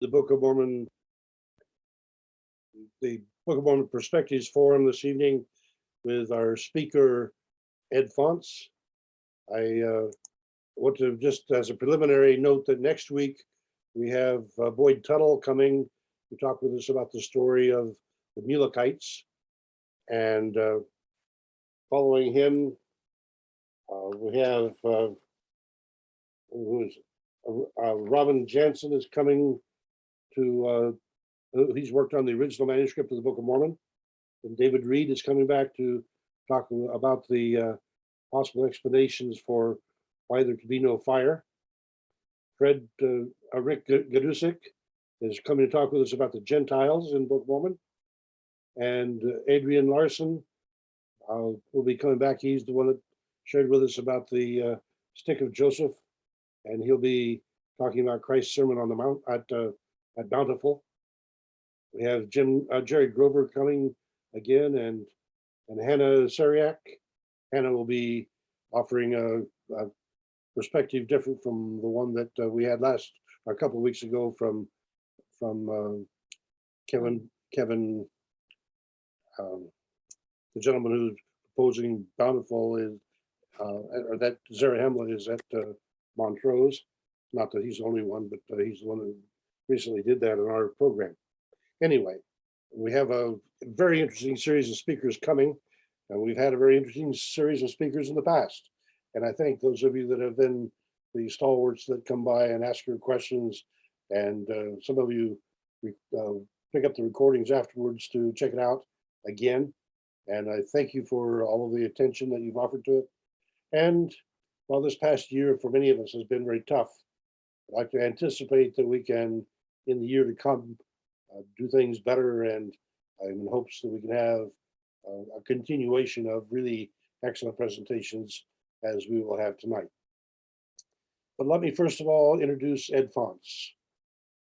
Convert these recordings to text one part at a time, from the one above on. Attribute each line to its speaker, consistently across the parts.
Speaker 1: the Book of Mormon, the Book of Mormon Perspectives Forum this evening with our speaker, Ed Faunce. I want to just as a preliminary note that next week we have Boyd Tuttle coming to talk with us about the story of the Mulekites. And following him, we have Robin Jansen is coming to, he's worked on the original manuscript of the Book of Mormon. And David Reed is coming back to talk about the possible explanations for why there could be no fire. Rick Gadusik is coming to talk with us about the Gentiles in Book of Mormon. And Adrian Larson will be coming back. He's the one that shared with us about the stick of Joseph, and he'll be talking about Christ's Sermon on the Mount at Bountiful. We have Jerry Grover coming again, and Hannah Sariak. Hannah will be offering a perspective different from the one that we had a couple of weeks ago from Kevin, the gentleman who's proposing Bountiful is, or that Zarahemla is at Montrose. Not that he's the only one, but he's the one who recently did that in our program. Anyway, we have a very interesting series of speakers coming, and we've had a very interesting series of speakers in the past. And I thank those of you that have been the stalwarts that come by and ask your questions, and some of you pick up the recordings afterwards to check it out again. And I thank you for all of the attention that you've offered to it. And while this past year for many of us has been very tough, I'd like to anticipate that we can, in the year to come, do things better, and I'm in hopes that we can have a continuation of really excellent presentations as we will have tonight. But let me first of all introduce Ed Faunce.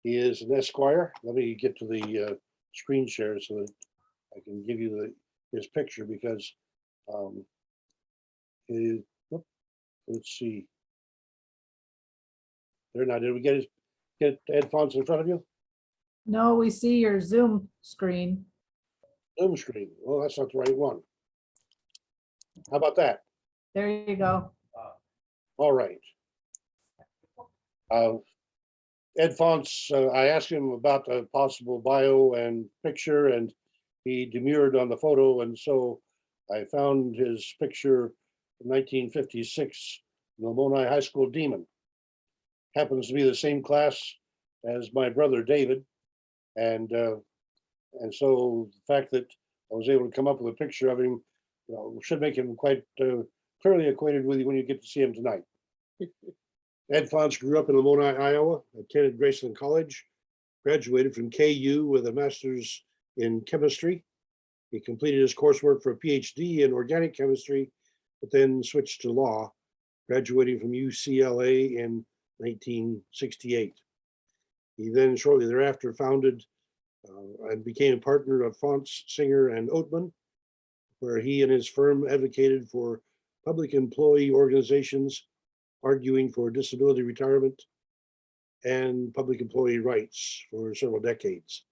Speaker 1: He is an Esquire. Let me get to the screen share so that I can give you his picture, because let's see. There now, did we get Ed Faunce in front of you?
Speaker 2: No, we see your Zoom screen.
Speaker 1: Zoom screen. Well, that's not the right one. How about that?
Speaker 2: There you go.
Speaker 1: All right. Ed Faunce, I asked him about a possible bio and picture, and he demurred on the photo, and so I found his picture from 1956, Lamoni High School Demon. Happens to be the same class as my brother David, and so the fact that I was able to come up with a picture of him, should make him quite clearly acquainted with you when you get to see him tonight. Ed Faunce grew up in Lamoni, Iowa, attended Graceland College, graduated from KU with a master's in chemistry. He completed his coursework for a PhD in organic chemistry, but then switched to law, graduating from UCLA in 1968. He then shortly thereafter founded and became a partner of Faunce, Singer, and Oatman, where he and his firm advocated for public employee organizations, arguing for disability retirement and public employee rights for several decades.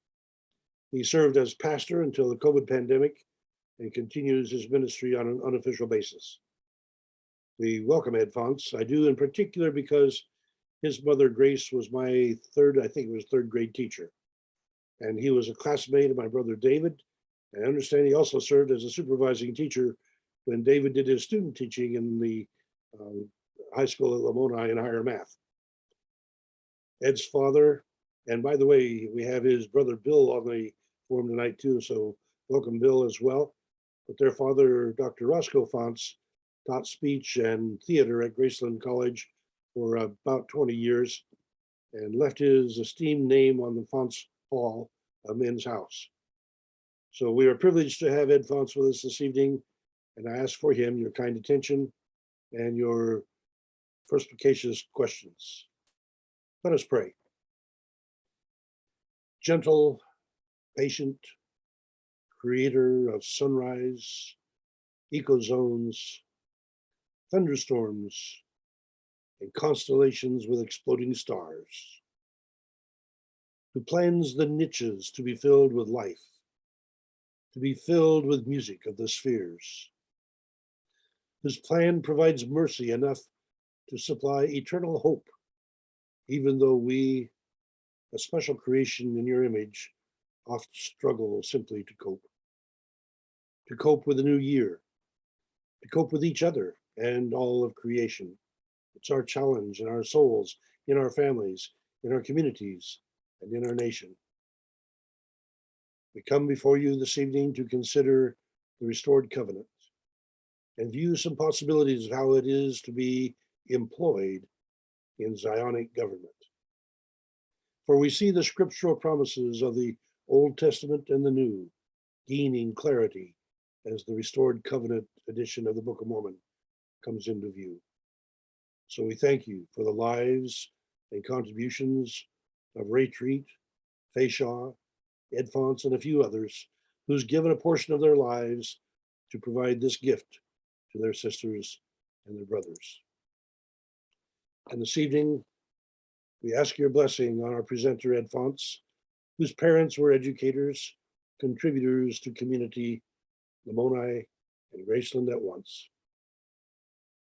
Speaker 1: He served as pastor until the COVID pandemic and continues his ministry on an unofficial basis. We welcome Ed Faunce. I do in particular because his mother, Grace, was my third grade teacher. And he was a classmate of my brother, David. And I understand he also served as a supervising teacher when David did his student teaching in the high school at Lamoni in higher math. Ed's father, and by the way, we have his brother Bill on the forum tonight too, so welcome Bill as well. But their father, Dr. Roscoe Faunce, taught speech and theater at Graceland College for about 20 years and left his esteemed name on the Faunce Hall, a men's house. So we are privileged to have Ed Faunce with us this evening, and I ask for him your kind attention and your perspicacious questions. Let us pray. Gentle, patient, creator of sunrise, ecozones, thunderstorms, and constellations with exploding stars. who plans the niches to be filled with life, to be filled with music of the spheres, whose plan provides mercy enough to supply eternal hope, even though we, a special creation in your image, oft struggle simply to cope with a new year, to cope with each other and all of creation. It's our challenge in our souls, in our families, in our communities, and in our nation. We come before you this evening to consider the restored covenant and view some possibilities of how it is to be employed in Zionic government. For we see the scriptural promises of the Old Testament and the New gaining clarity as the restored covenant edition of the Book of Mormon comes into view. So we thank you for the lives and contributions of Ray Treat, Fay Shaw, Ed Faunce, and a few others who's given a portion of their lives to provide this gift to their sisters and their brothers. And this evening, we ask your blessing on our presenter, Ed Faunce, whose parents were educators, contributors to community, Lamoni and Graceland at once,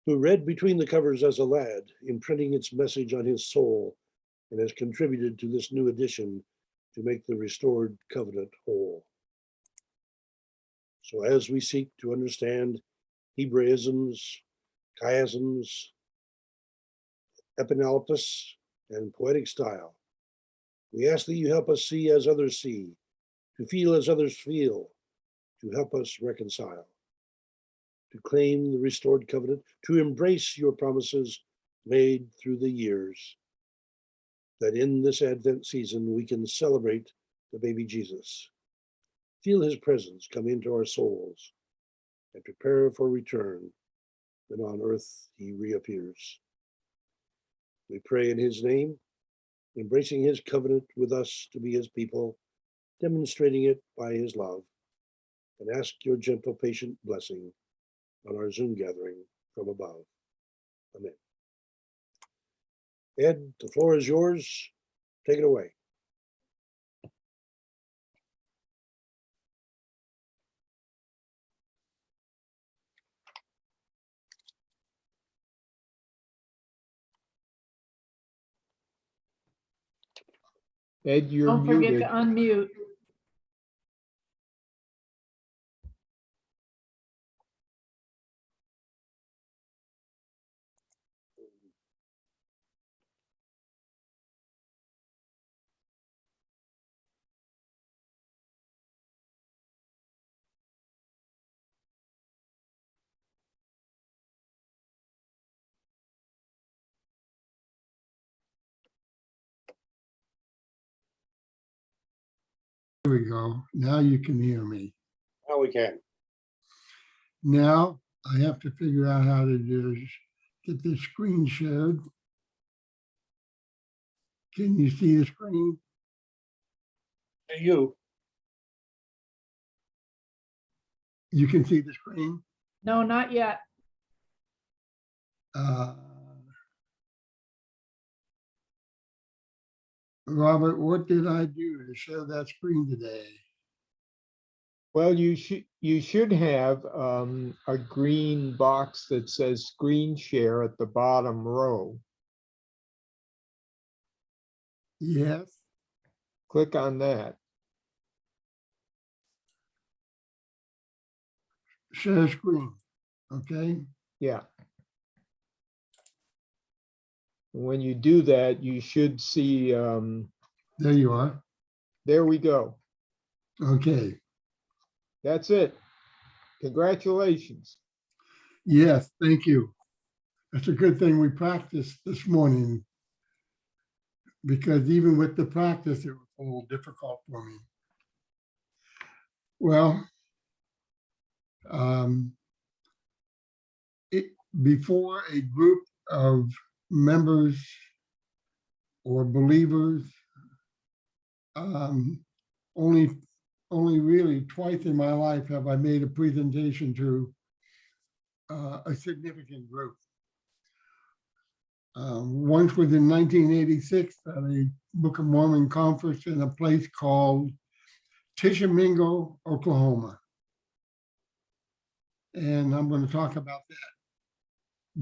Speaker 1: who read between the covers as a lad, imprinting its message on his soul, and has contributed to this new edition to make the restored covenant whole. So as we seek to understand Hebraisms, chiasms, epinalpus, and poetic style, we ask that you help us see as others see, to feel as others feel, to help us reconcile, to claim the restored covenant, to embrace your promises made through the years, that in this Advent season we can celebrate the baby Jesus, feel his presence come into our souls, and prepare for return when on earth he reappears. We pray in his name, embracing his covenant with us to be his people, demonstrating it by his love, and ask your gentle, patient blessing on our Zoom gathering from above. Amen. Ed, the floor is yours. Take it away.
Speaker 3: Ed, you're
Speaker 2: Don't forget
Speaker 3: muted.
Speaker 2: to unmute.
Speaker 4: There we go. Now you can hear me.
Speaker 1: Now we can.
Speaker 4: Now I have to figure out how to get this screen shared. Can you see the screen?
Speaker 1: Hey, you.
Speaker 4: You can see the screen?
Speaker 2: No, not yet.
Speaker 4: Robert, what did I do to show that screen today?
Speaker 3: Well, you should have a green box that says screen share at the bottom row.
Speaker 4: Yes.
Speaker 3: Click on that.
Speaker 4: Share screen. Okay.
Speaker 3: Yeah. When you do that, you should see,
Speaker 4: There you are.
Speaker 3: there we go.
Speaker 4: Okay.
Speaker 3: That's it. Congratulations.
Speaker 4: Yes, thank you. It's a good thing we practiced this morning, because even with the practice, it was a little difficult for me. Well, before a group of members or believers, only really twice in my life have I made a presentation to a significant group. Once was in 1986 at a Book of Mormon conference in a place called Tishomingo, Oklahoma. And I'm going to talk about that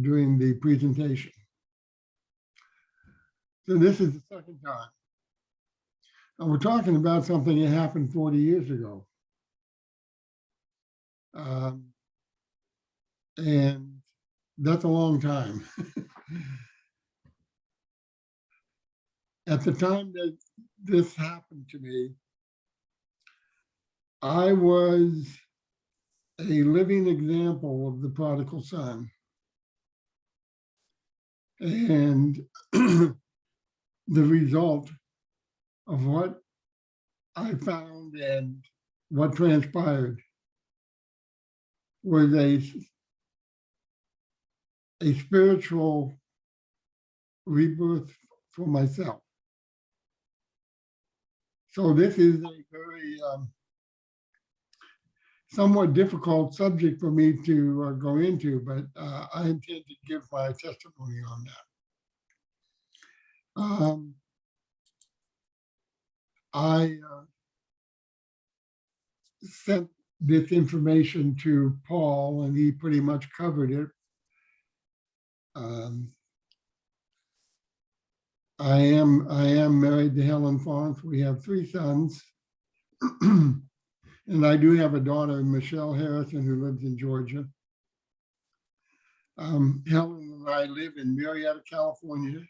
Speaker 4: during the presentation. So this is the second time. And we're talking about something that happened 40 years ago. And that's a long time. At the time that this happened to me, I was a living example of the prodigal son. And the result of what I found and what transpired was a spiritual rebirth for myself. So this is a very somewhat difficult subject for me to go into, but I intend to give my testimony on that. I sent this information to Paul, and he pretty much covered it. I am married to Helen Faunce. We have 3 sons. And I do have a daughter, Michelle Harrison, who lives in Georgia. Helen and I live in Marietta, California,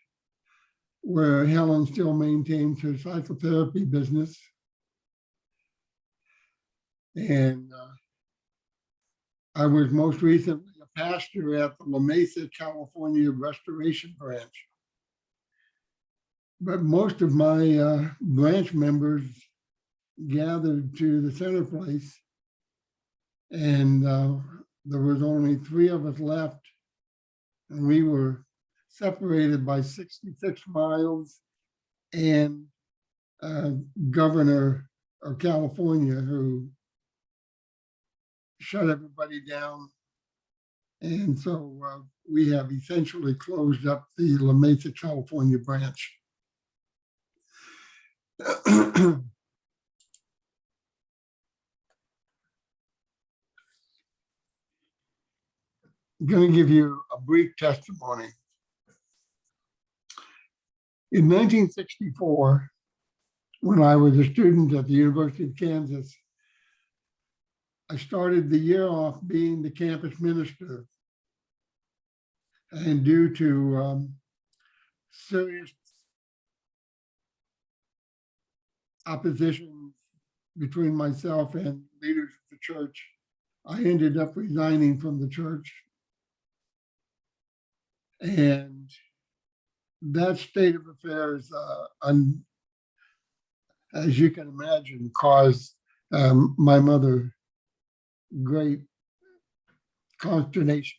Speaker 4: where Helen still maintains her psychotherapy business. And I was most recently a pastor at the La Mesa, California Restoration Branch. But most of my branch members gathered to the center place, and there was only 3 of us left, and we were separated by 66 miles, and Governor of California who shut everybody down. And so we have essentially closed up the La Mesa, California branch. I'm going to give you a brief testimony. In 1964, when I was a student at the University of Kansas, I started the year off being the campus minister. And due to serious opposition between myself and leaders of the church, I ended up resigning from the church. And that state of affairs, as you can imagine, caused my mother great consternation.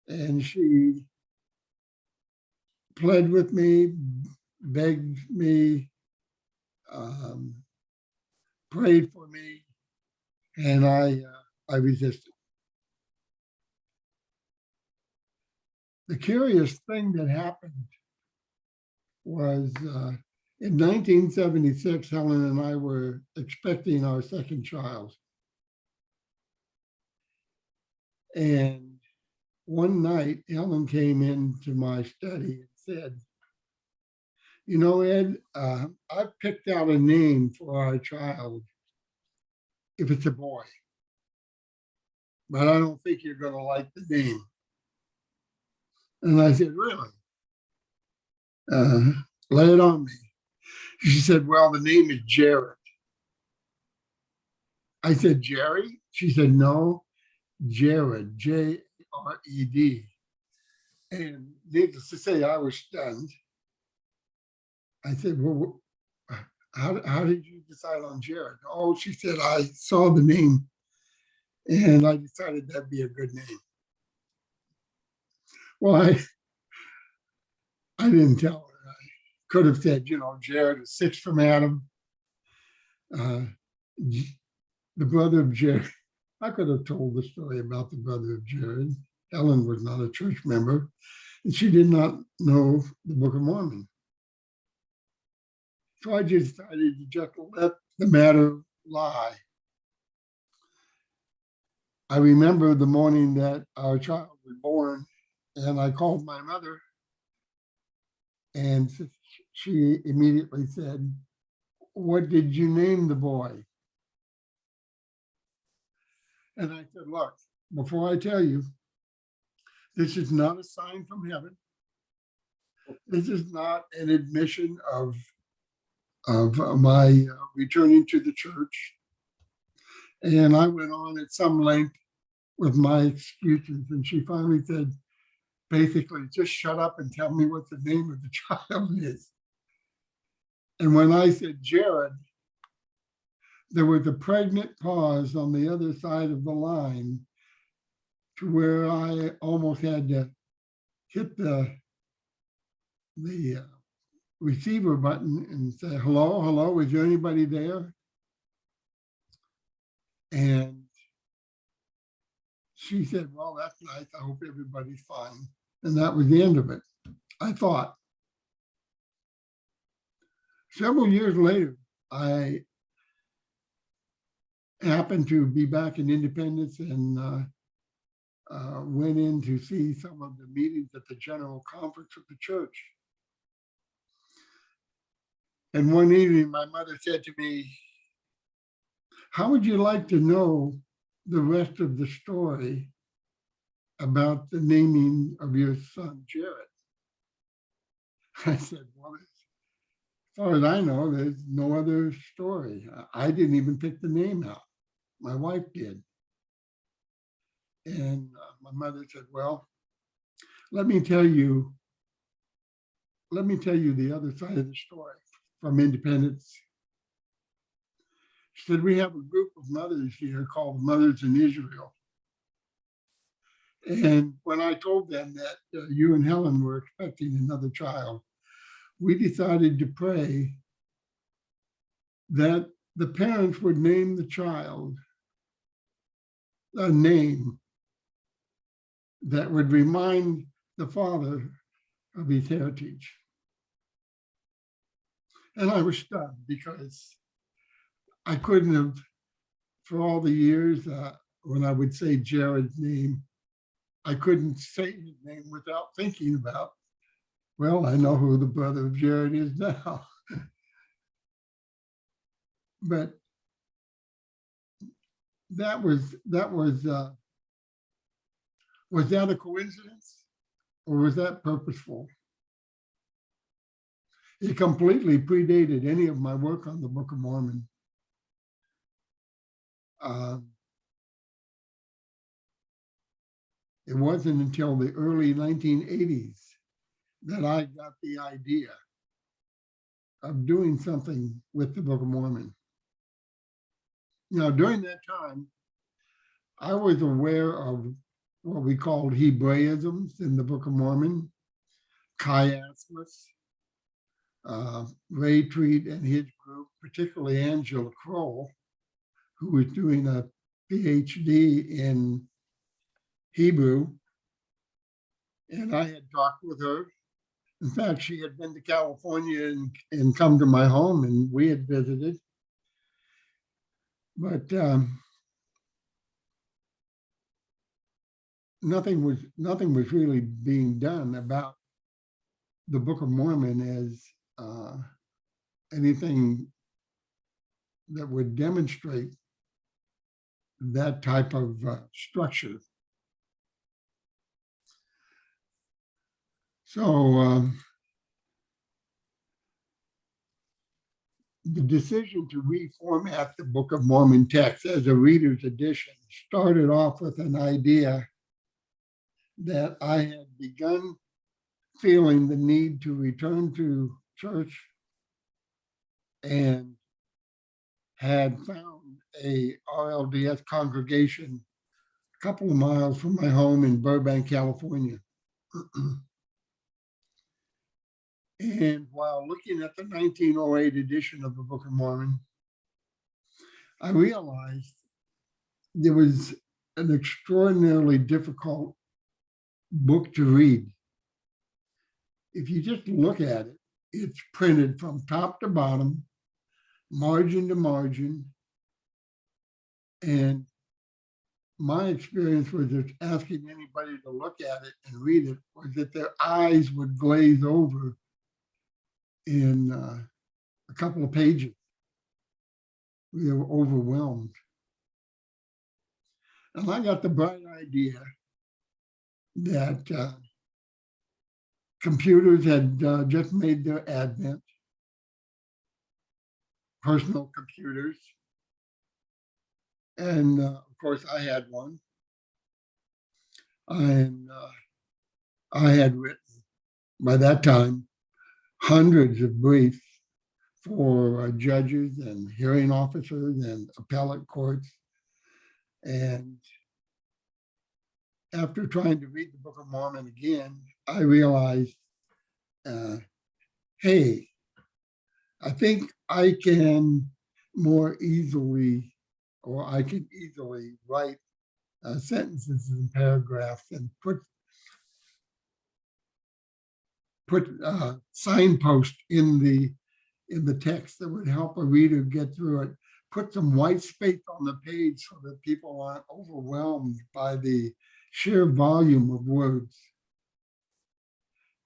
Speaker 4: And she pled with me, begged me, prayed for me, and I resisted. The curious thing that happened was in 1976, Helen and I were expecting our second child. And one night, Helen came into my study and said, "You know, Ed, I've picked out a name for our child if it's a boy, but I don't think you're going to like the name." And I said, "Really? Lay it on me." She said, "Well, the name is Jared." I said, "Jerry?" She said, "No, Jared, J-R-E-D. And needless to say, I was stunned. I said, "Well, how did you decide on Jared?" "Oh," she said, "I saw the name and I decided that'd be a good name." Well, I didn't tell her. I could have said, Jared is 6 from Adam. The brother of Jared. I could have told the story about the brother of Jared. Helen was not a church member, and she did not know the Book of Mormon. So I just decided to just let the matter lie. I remember the morning that our child was born, and I called my mother, and she immediately said, "What did you name the boy?" And I said, "Look, before I tell you, this is not a sign from heaven. This is not an admission of my returning to the church." And I went on at some length with my excuses, and she finally said, basically, "Just shut up and tell me what the name of the child is." And when I said Jared, there was a pregnant pause on the other side of the line to where I almost had to hit the receiver button and say, "Hello, hello, is there anybody there?" And she said, "Well, that's nice. I hope everybody's fine." And that was the end of it, I thought. Several years later, I happened to be back in Independence and went in to see some of the meetings at the General Conference of the church. And one evening, my mother said to me, "How would you like to know the rest of the story about the naming of your son, Jared?" I said, "Well, as far as I know, there's no other story. I didn't even pick the name out. My wife did." And my mother said, "Well, let me tell you the other side of the story from Independence." She said, "We have a group of mothers here called Mothers in Israel. And when I told them that you and Helen were expecting another child, we decided to pray that the parents would name the child a name that would remind the father of his heritage." And I was stunned because I couldn't have, for all the years when I would say Jared's name, I couldn't say his name without thinking about, well, I know who the brother of Jared is now. But was that a coincidence, or was that purposeful? It completely predated any of my work on the Book of Mormon. It wasn't until the early 1980s that I got the idea of doing something with the Book of Mormon. Now, during that time, I was aware of what we called Hebraisms in the Book of Mormon, chiasmus, Ray Treat and his group, particularly Angela Kroll, who was doing a PhD in Hebrew. And I had talked with her. In fact, she had been to California and come to my home, and we had visited. But nothing was really being done about the Book of Mormon as anything that would demonstrate that type of structure. So the decision to reformat the Book of Mormon text as a reader's edition started off with an idea that I had begun feeling the need to return to church and had found a RLDS congregation a couple of miles from my home in Burbank, California. And while looking at the 1908 edition of the Book of Mormon, I realized there was an extraordinarily difficult book to read. If you just look at it, it's printed from top to bottom, margin to margin. And my experience with just asking anybody to look at it and read it was that their eyes would glaze over in a couple of pages. They were overwhelmed. And I got the bright idea that computers had just made their advent, personal computers. And of course, I had one. And I had written, by that time, hundreds of briefs for judges and hearing officers and appellate courts. And after trying to read the Book of Mormon again, I realized, hey, I think I can more easily, or I can easily write sentences and paragraphs and put signpost in the text that would help a reader get through it. Put some white space on the page so that people aren't overwhelmed by the sheer volume of words.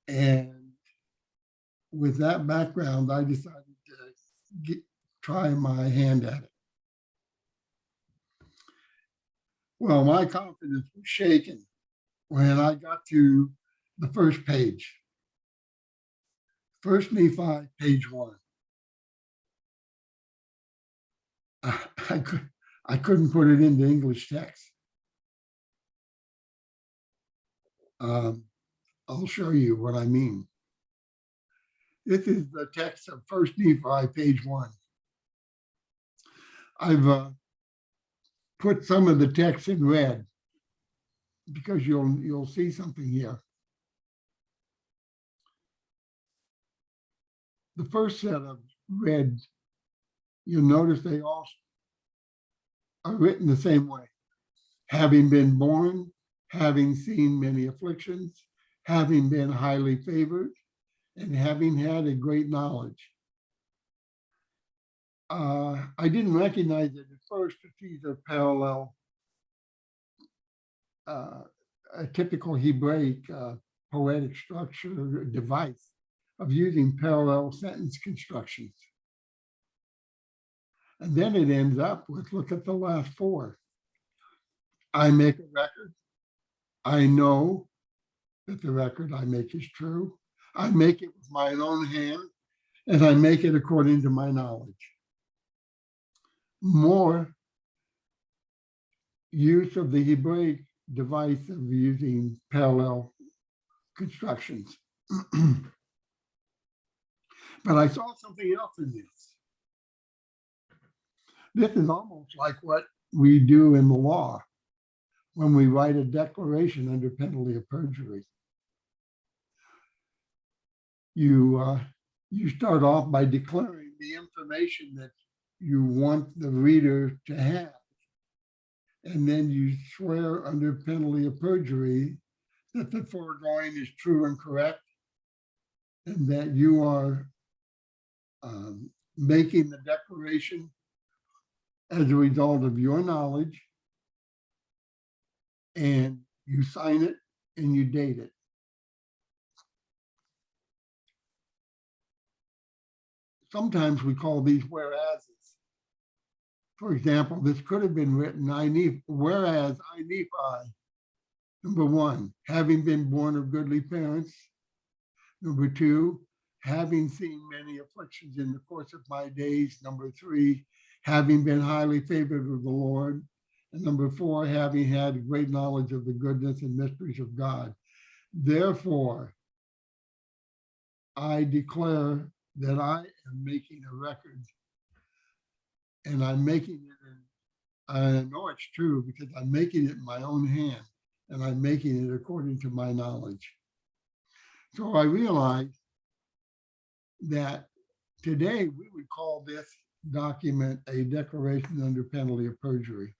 Speaker 4: And with that background, I decided to try my hand at it. Well, my confidence was shaken when I got to the first page. First Nephi, page 1. I couldn't put it into English text. I'll show you what I mean. This is the text of First Nephi, page 1. I've put some of the text in red because you'll see something here. The first set of red, you'll notice they all are written the same way. Having been born, having seen many afflictions, having been highly favored, and having had a great knowledge. I didn't recognize it at first, but these are parallel, a typical Hebraic poetic structure device of using parallel sentence constructions. And then it ends up with, look at the last 4. I make a record. I know that the record I make is true. I make it with my own hand, and I make it according to my knowledge. More use of the Hebraic device of using parallel constructions. But I saw something else in this. This is almost like what we do in the law when we write a declaration under penalty of perjury. You start off by declaring the information that you want the reader to have. And then you swear under penalty of perjury that the foregoing is true and correct, and that you are making the declaration as a result of your knowledge, and you sign it and you date it. Sometimes we call these whereases. For example, this could have been written, whereas I, Nephi, number 1, having been born of goodly parents. Number 2, having seen many afflictions in the course of my days. Number 3, having been highly favored of the Lord. And number 4, having had great knowledge of the goodness and mysteries of God. Therefore, I declare that I am making a record, and I'm making it, I know it's true because I'm making it in my own hand, and I'm making it according to my knowledge. So I realized that today we would call this document a declaration under penalty of perjury.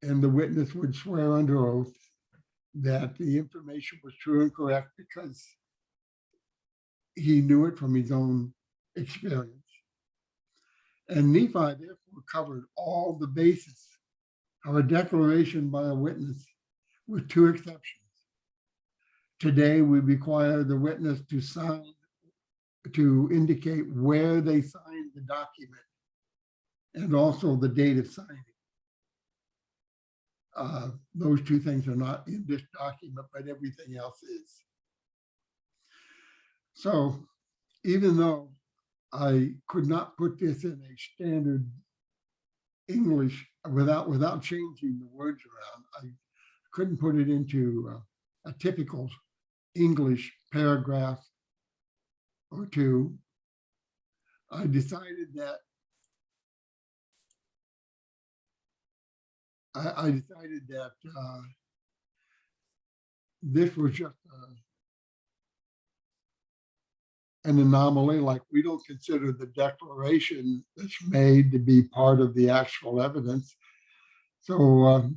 Speaker 4: And the witness would swear under oath that the information was true and correct because he knew it from his own experience. And Nephi therefore covered all the bases of a declaration by a witness with two exceptions. Today, we require the witness to sign, to indicate where they signed the document and also the date of signing. Those two things are not in this document, but everything else is. So even though I could not put this in a standard English without changing the words around, I couldn't put it into a typical English paragraph or two. I decided that this was just an anomaly. Like, we don't consider the declaration that's made to be part of the actual evidence. So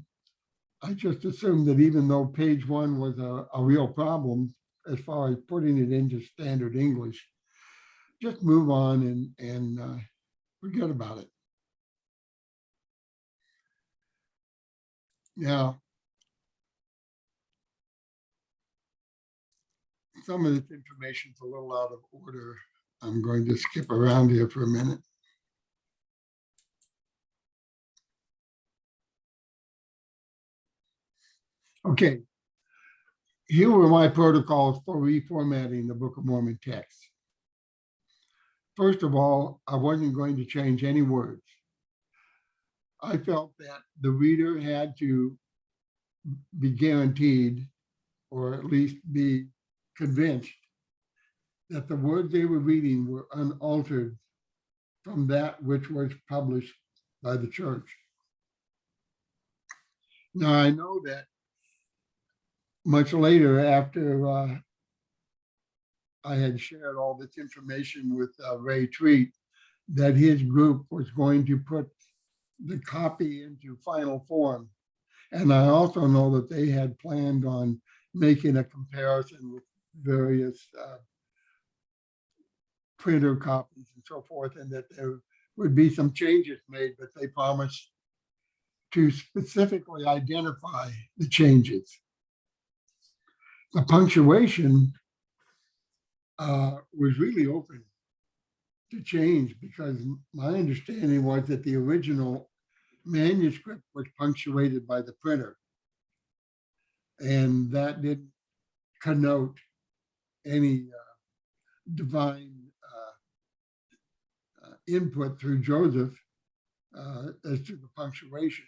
Speaker 4: I just assumed that even though page 1 was a real problem as far as putting it into standard English, just move on and forget about it. Now, some of this information is a little out of order. I'm going to skip around here for a minute. Okay, here were my protocols for reformatting the Book of Mormon text. First of all, I wasn't going to change any words. I felt that the reader had to be guaranteed, or at least be convinced, that the words they were reading were unaltered from that which was published by the church. Now, I know that much later, after I had shared all this information with Ray Treat, that his group was going to put the copy into final form. And I also know that they had planned on making a comparison with various printer copies and so forth, and that there would be some changes made, but they promised to specifically identify the changes. The punctuation was really open to change, because my understanding was that the original manuscript was punctuated by the printer, and that didn't connote any divine input through Joseph as to the punctuation.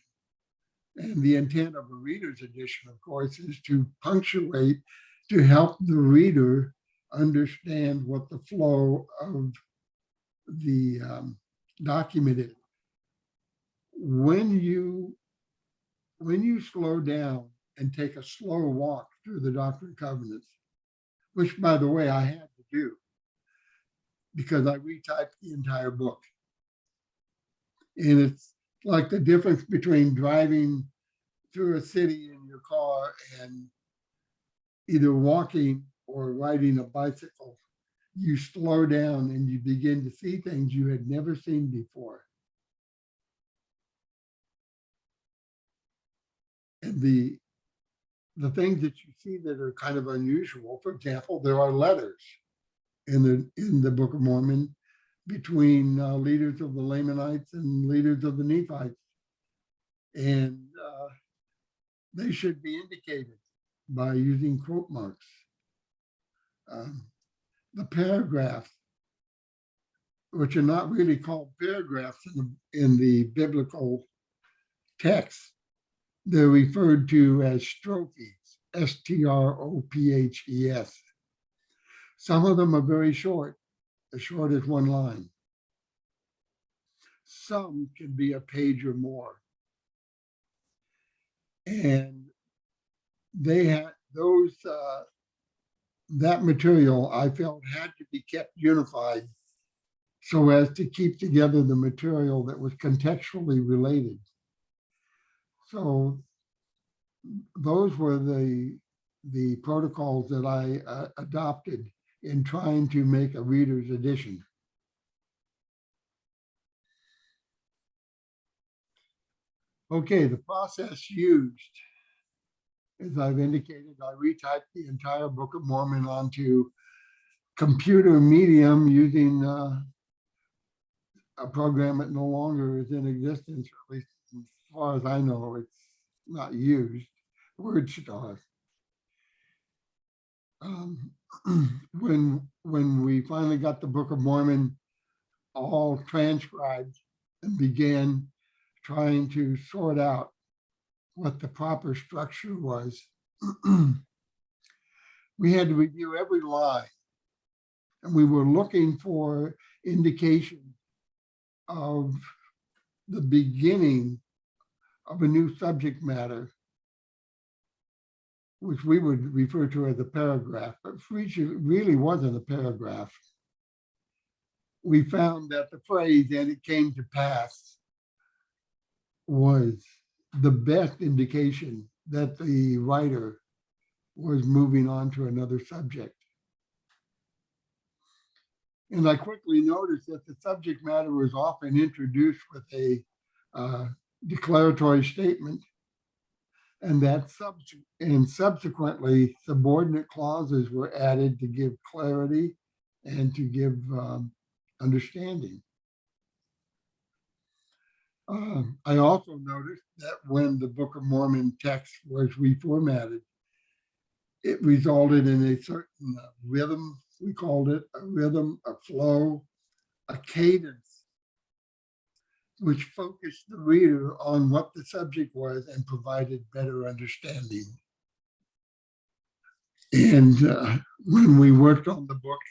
Speaker 4: And the intent of a reader's edition, of course, is to punctuate to help the reader understand what the flow of the document is. When you slow down and take a slow walk through the Doctrine and Covenants, which, by the way, I had to do because I retyped the entire book. And it's like the difference between driving through a city in your car and either walking or riding a bicycle. You slow down and you begin to see things you had never seen before. And the things that you see that are kind of unusual, for example, there are letters in the Book of Mormon between leaders of the Lamanites and leaders of the Nephites. And they should be indicated by using quote marks. The paragraphs, which are not really called paragraphs in the biblical text, they're referred to as strophes, S-T-R-O-P-H-E-S. Some of them are very short, as short as one line. Some can be a page or more. And they had those, that material I felt had to be kept unified so as to keep together the material that was contextually related. So those were the protocols that I adopted in trying to make a reader's edition. Okay, the process used, as I've indicated, I retyped the entire Book of Mormon onto computer medium using a program that no longer is in existence, or at least as far as I know, it's not used, WordStar. When we finally got the Book of Mormon all transcribed and began trying to sort out what the proper structure was, we had to review every line, and we were looking for indication of the beginning of a new subject matter, which we would refer to as a paragraph, but for each it really wasn't a paragraph. We found that the phrase "and it came to pass" was the best indication that the writer was moving on to another subject. And I quickly noticed that the subject matter was often introduced with a declaratory statement, and that subsequently subordinate clauses were added to give clarity and to give understanding. I also noticed that when the Book of Mormon text was reformatted, it resulted in a certain rhythm. We called it a rhythm, a flow, a cadence, which focused the reader on what the subject was and provided better understanding. And when we worked on the book,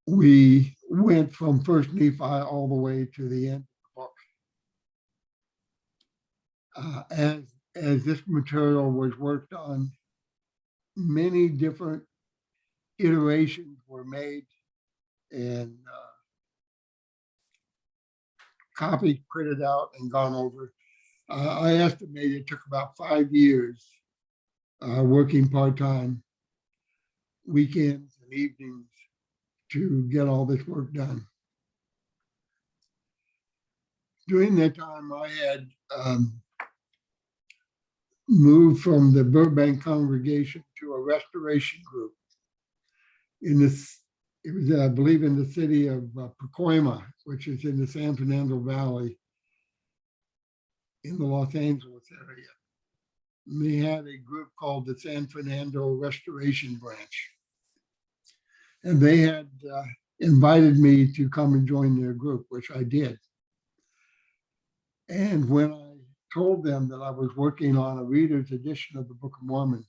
Speaker 4: we went from First Nephi all the way to the end of the book. As this material was worked on, many different iterations were made, and copies printed out and gone over. I estimate it took about 5 years working part-time, weekends and evenings, to get all this work done. During that time, I had moved from the Burbank congregation to a restoration group in this, it was, I believe, in the city of Pacoima, which is in the San Fernando Valley in the Los Angeles area. And they had a group called the San Fernando Restoration Branch. And they had invited me to come and join their group, which I did. And when I told them that I was working on a reader's edition of the Book of Mormon,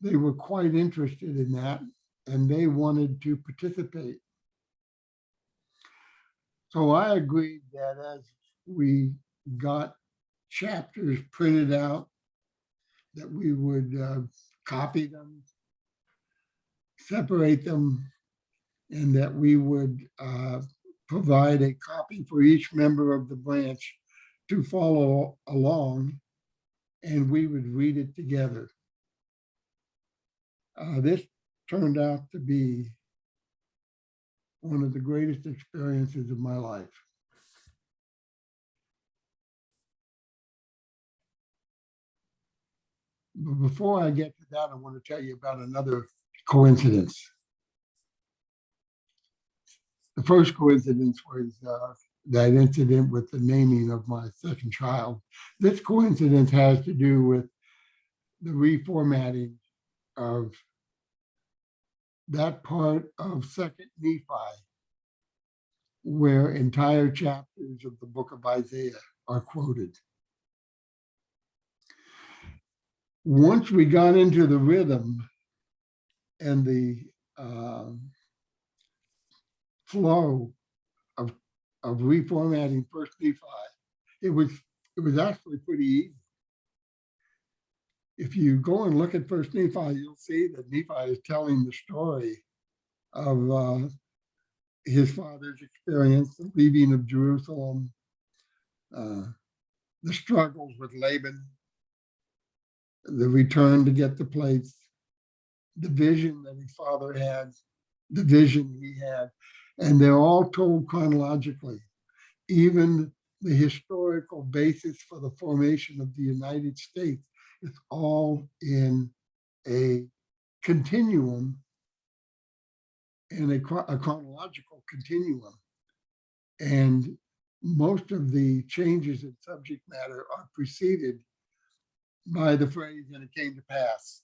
Speaker 4: they were quite interested in that, and they wanted to participate. So I agreed that as we got chapters printed out, that we would copy them, separate them, and that we would provide a copy for each member of the branch to follow along, and we would read it together. This turned out to be one of the greatest experiences of my life. But before I get to that, I want to tell you about another coincidence. The first coincidence was that incident with the naming of my second child. This coincidence has to do with the reformatting of that part of Second Nephi, where entire chapters of the book of Isaiah are quoted. Once we got into the rhythm and the flow of reformatting First Nephi, it was actually pretty easy. If you go and look at First Nephi, you'll see that Nephi is telling the story of his father's experience, the leaving of Jerusalem, the struggles with Laban, the return to get the plates, the vision that his father had, the vision he had, and they're all told chronologically. Even the historical basis for the formation of the United States is all in a continuum, in a chronological continuum. And most of the changes in subject matter are preceded by the phrase, and it came to pass.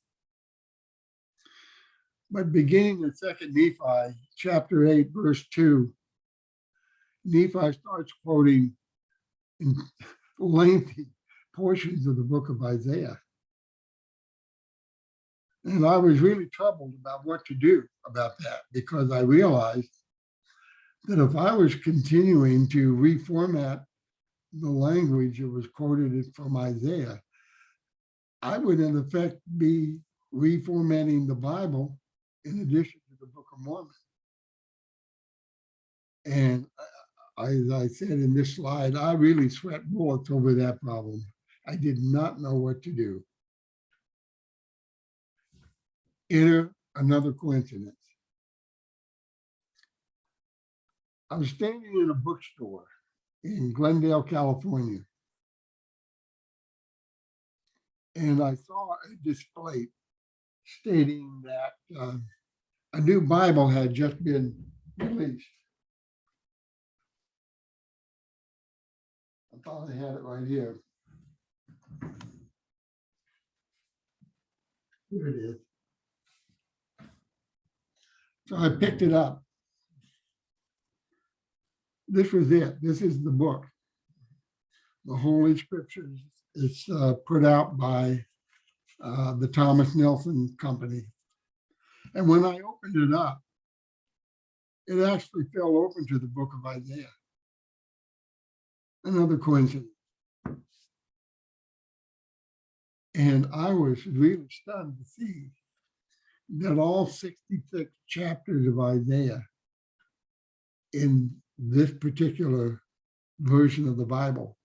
Speaker 4: But beginning in 2nd Nephi, chapter 8, verse 2, Nephi starts quoting in lengthy portions of the book of Isaiah. And I was really troubled about what to do about that, because I realized that if I was continuing to reformat the language that was quoted from Isaiah, I would in effect be reformatting the Bible in addition to the Book of Mormon. And as I said in this slide, I really sweat bullets over that problem. I did not know what to do. Enter another coincidence. I was standing in a bookstore in Glendale, California, and I saw a display stating that a new Bible had just been released. I thought I had it right here. Here it is. So I picked it up. This was it. This is the book, the Holy Scriptures. It's put out by the Thomas Nelson Company. And when I opened it up, it actually fell open to the book of Isaiah. Another coincidence. And I was really stunned to see that all 66 chapters of Isaiah in this particular version of the Bible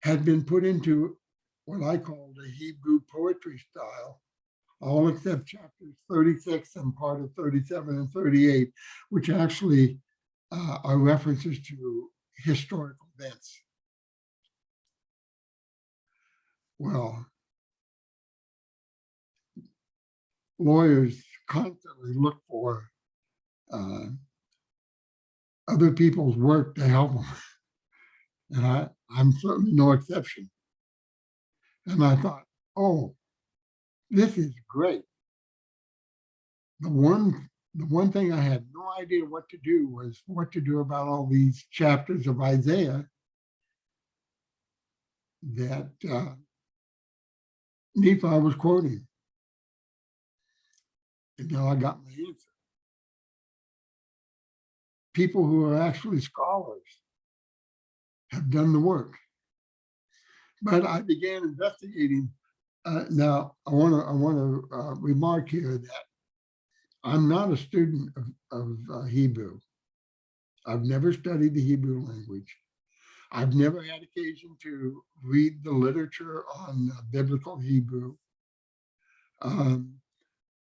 Speaker 4: had been put into what I called a Hebrew poetry style, all except chapters 36 and part of 37 and 38, which actually are references to historical events. Well, lawyers constantly look for other people's work to help them. And I'm certainly no exception. And I thought, oh, this is great. The one thing I had no idea what to do was what to do about all these chapters of Isaiah that Nephi was quoting. And now I got my answer. People who are actually scholars have done the work. But I began investigating. Now I want to remark here that I'm not a student of Hebrew. I've never studied the Hebrew language. I've never had occasion to read the literature on biblical Hebrew.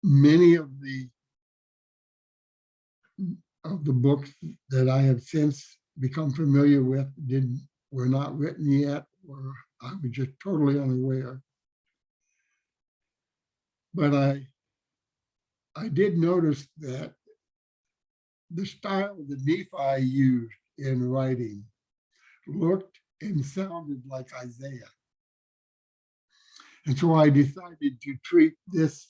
Speaker 4: Many of the books that I have since become familiar with were not written yet, or I was just totally unaware. But I did notice that the style that Nephi used in writing looked and sounded like Isaiah. And so I decided to treat this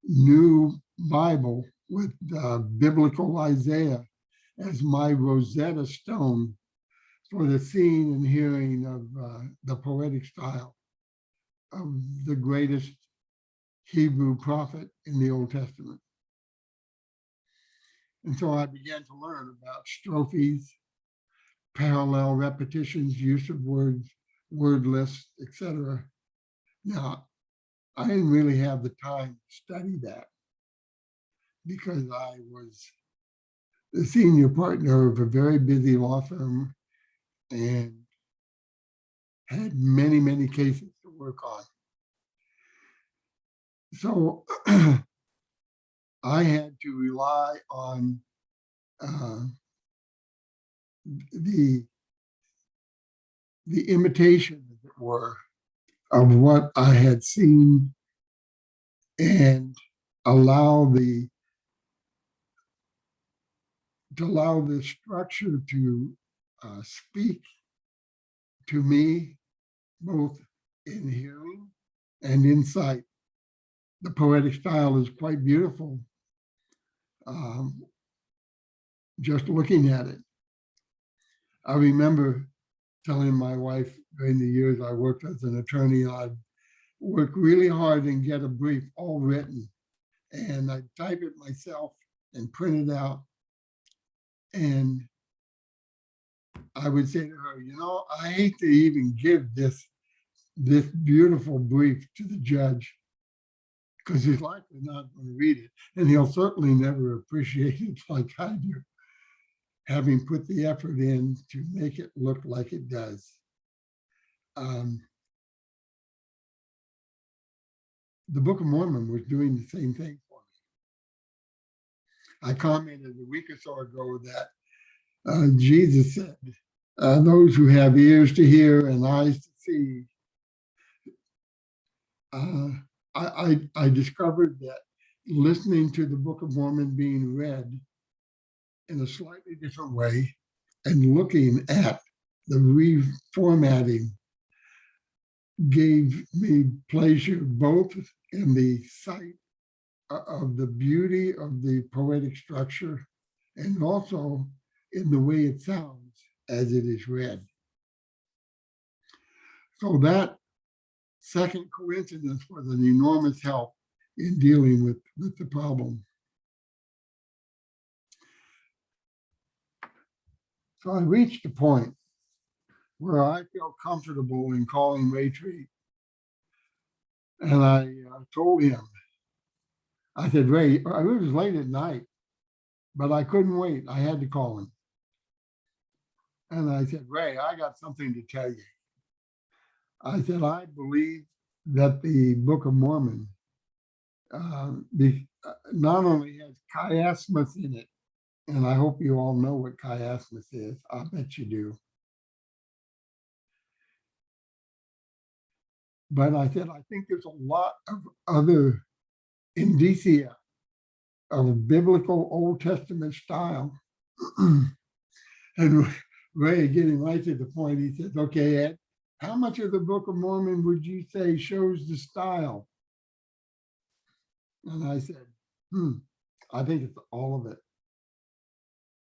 Speaker 4: new Bible with biblical Isaiah as my Rosetta Stone for the seeing and hearing of the poetic style of the greatest Hebrew prophet in the Old Testament. And so I began to learn about strophes, parallel repetitions, use of words, word lists, etc. Now, I didn't really have the time to study that because I was the senior partner of a very busy law firm and had many, many cases to work on. So I had to rely on the imitation, as it were, of what I had seen, and allow the structure to speak to me, both in hearing and in sight. The poetic style is quite beautiful. Just looking at it, I remember telling my wife during the years I worked as an attorney, I'd work really hard and get a brief all written, and I'd type it myself and print it out. And I would say to her, you know, I hate to even give this beautiful brief to the judge, because he's likely not going to read it, and he'll certainly never appreciate it like I do, having put the effort in to make it look like it does. The Book of Mormon was doing the same thing for me. I commented a week or so ago that Jesus said, those who have ears to hear and eyes to see. I discovered that listening to the Book of Mormon being read in a slightly different way and looking at the reformatting gave me pleasure, both in the sight of the beauty of the poetic structure and also in the way it sounds as it is read. So that second coincidence was an enormous help in dealing with the problem. So I reached a point where I felt comfortable in calling Ray Treat. And I told him, I said, Ray, it was late at night, but I couldn't wait. I had to call him. And I said, Ray, I got something to tell you. I said, I believe that the Book of Mormon not only has chiasmus in it, and I hope you all know what chiasmus is. I bet you do. But I said, I think there's a lot of other indicia of biblical Old Testament style. And Ray, getting right to the point, he says, okay, Ed, how much of the Book of Mormon would you say shows the style? And I said, I think it's all of it.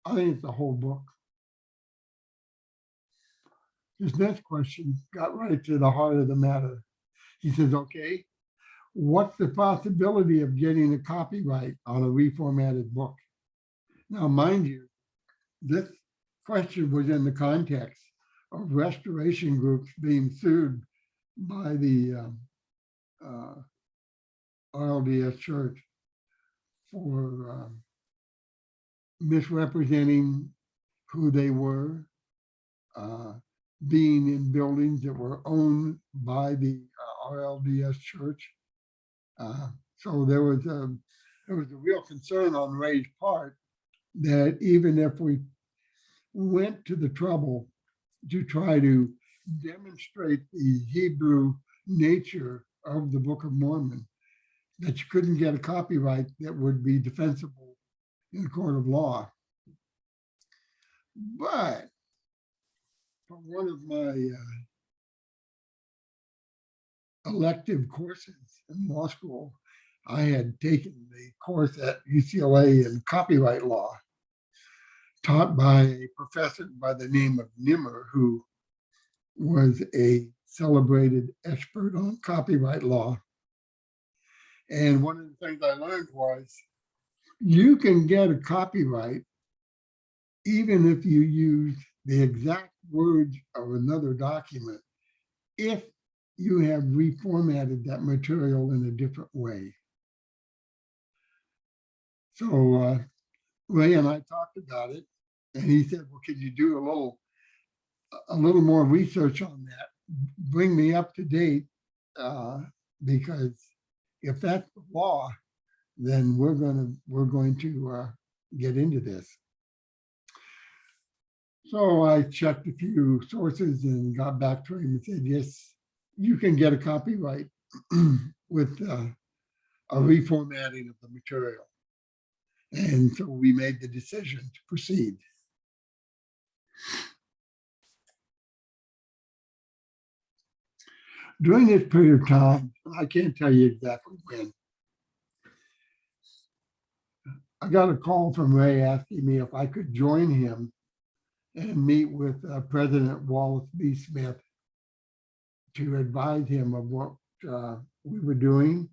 Speaker 4: I think it's the whole book. His next question got right to the heart of the matter. He says, okay, what's the possibility of getting a copyright on a reformatted book? Now, mind you, this question was in the context of restoration groups being sued by the RLDS Church for misrepresenting who they were, being in buildings that were owned by the RLDS Church. So there was a real concern on Ray's part that even if we went to the trouble to try to demonstrate the Hebrew nature of the Book of Mormon, that you couldn't get a copyright that would be defensible in a court of law. But for one of my elective courses in law school, I had taken the course at UCLA in copyright law, taught by a professor by the name of Nimmer, who was a celebrated expert on copyright law. And one of the things I learned was you can get a copyright even if you use the exact words of another document, if you have reformatted that material in a different way. So Ray and I talked about it, and he said, well, could you do a little more research on that? Bring me up to date, because if that's the law, then we're going to get into this. So I checked a few sources and got back to him and said, yes, you can get a copyright with a reformatting of the material. And so we made the decision to proceed. During this period of time, I can't tell you exactly when, I got a call from Ray asking me if I could join him and meet with President Wallace B. Smith to advise him of what we were doing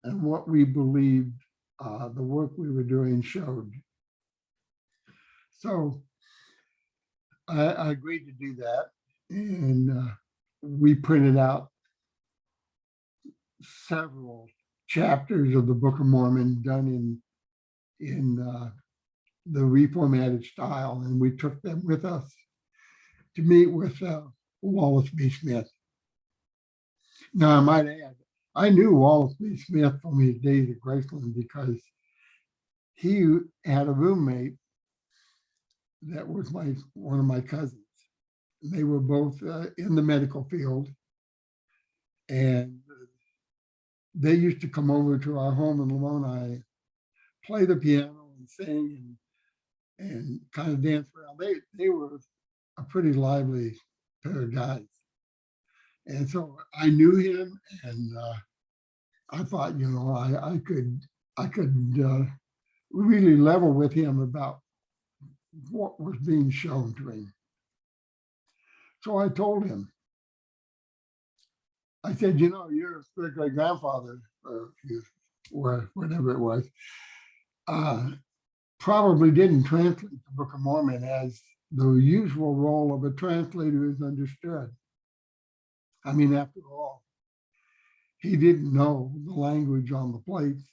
Speaker 4: and what we believed the work we were doing showed. So I agreed to do that, and we printed out several chapters of the Book of Mormon done in the reformatted style, and we took them with us to meet with Wallace B. Smith. Now, I might add, I knew Wallace B. Smith from his days at Graceland because he had a roommate that was one of my cousins. They were both in the medical field, and they used to come over to our home in Lamoni, play the piano and sing and kind of dance around. They were a pretty lively pair of guys. And so I knew him, and I thought, I could really level with him about what was being shown to him. So I told him, I said, your great grandfather, or whatever it was, probably didn't translate the Book of Mormon as the usual role of a translator is understood. I mean, after all, he didn't know the language on the plates,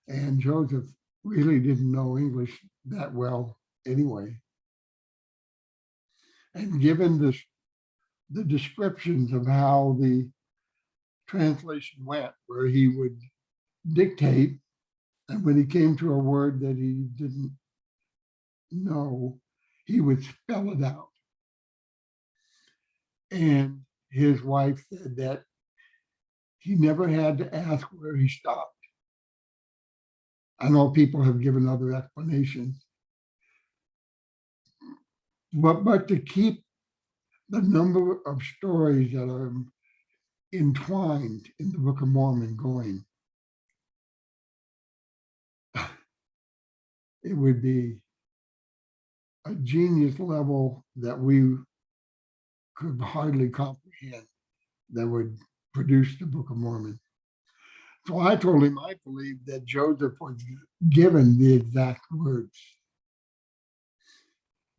Speaker 4: and Joseph really didn't know English that well anyway. And given the descriptions of how the translation went, where he would dictate, and when he came to a word that he didn't know, he would spell it out. And his wife said that he never had to ask where he stopped. I know people have given other explanations, but to keep the number of stories that are entwined in the Book of Mormon going, it would be a genius level that we could hardly comprehend that would produce the Book of Mormon. So I told him I believed that Joseph was given the exact words.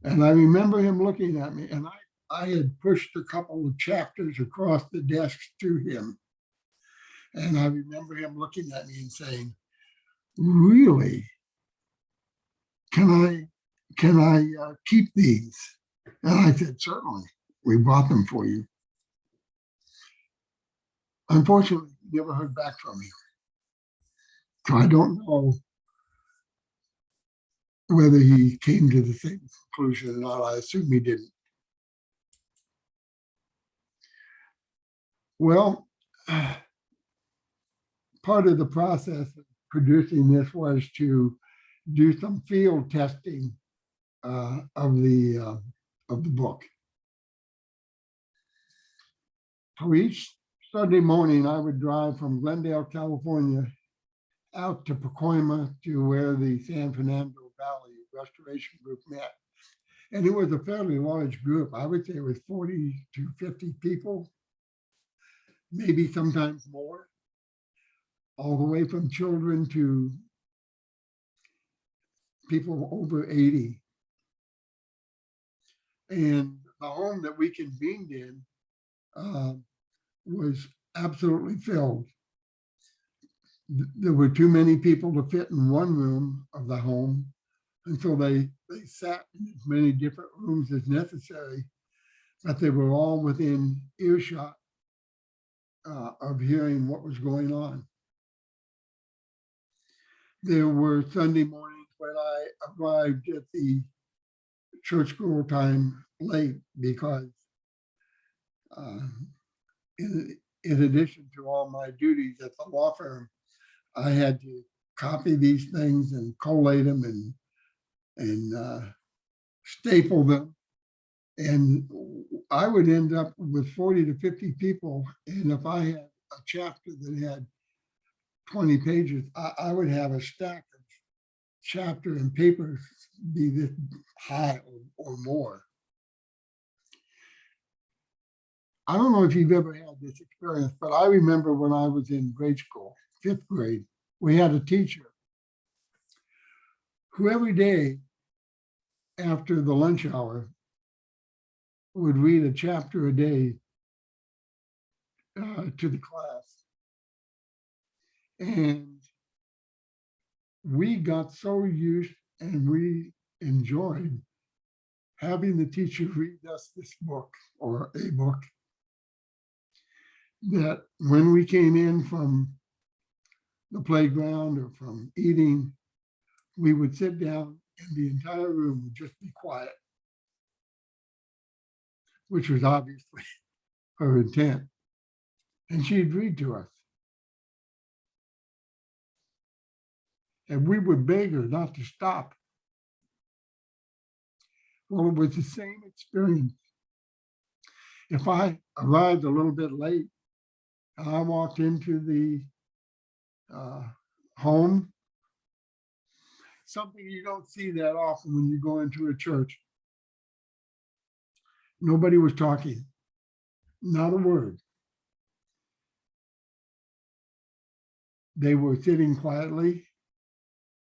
Speaker 4: And I remember him looking at me, and I had pushed a couple of chapters across the desk to him. And I remember him looking at me and saying, really? Can I keep these? And I said, certainly, we bought them for you. Unfortunately, never heard back from him. So I don't know whether he came to the same conclusion or not. I assume he didn't. Well, part of the process of producing this was to do some field testing of the book. So each Sunday morning, I would drive from Glendale, California, out to Pacoima to where the San Fernando Valley Restoration Group met. And it was a fairly large group. I would say it was 40 to 50 people, maybe sometimes more, all the way from children to people over 80. And the home that we convened in was absolutely filled. There were too many people to fit in one room of the home, and so they sat in as many different rooms as necessary, but they were all within earshot of hearing what was going on. there were Sunday mornings when I arrived at the church school time late because uh, in addition to all my duties at the law firm, I had to copy these things and collate them and staple them. And I would end up with 40 to 50 people. And if I had a chapter that had 20 pages, I would have a stack of chapter and papers be this high or more. I don't know if you've ever had this experience, but I remember when I was in grade school, 5th grade, we had a teacher who every day after the lunch hour would read a chapter a day to the class. And we got so used and we enjoyed having the teacher read us this book or a book that when we came in from the playground or from eating, we would sit down and the entire room would just be quiet, which was obviously her intent. And she'd read to us. And we would beg her not to stop. Well, it was the same experience. If I arrived a little bit late and I walked into the home, something you don't see that often when you go into a church. Nobody was talking, not a word. They were sitting quietly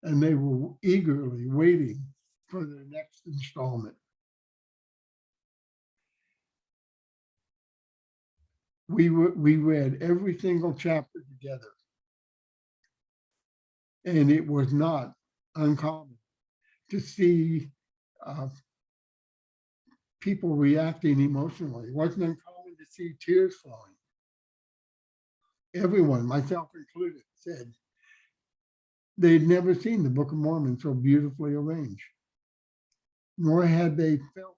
Speaker 4: and they were eagerly waiting for their next installment. We read every single chapter together. And it was not uncommon to see people reacting emotionally. It wasn't uncommon to see tears flowing. Everyone, myself included, said they'd never seen the Book of Mormon so beautifully arranged, nor had they felt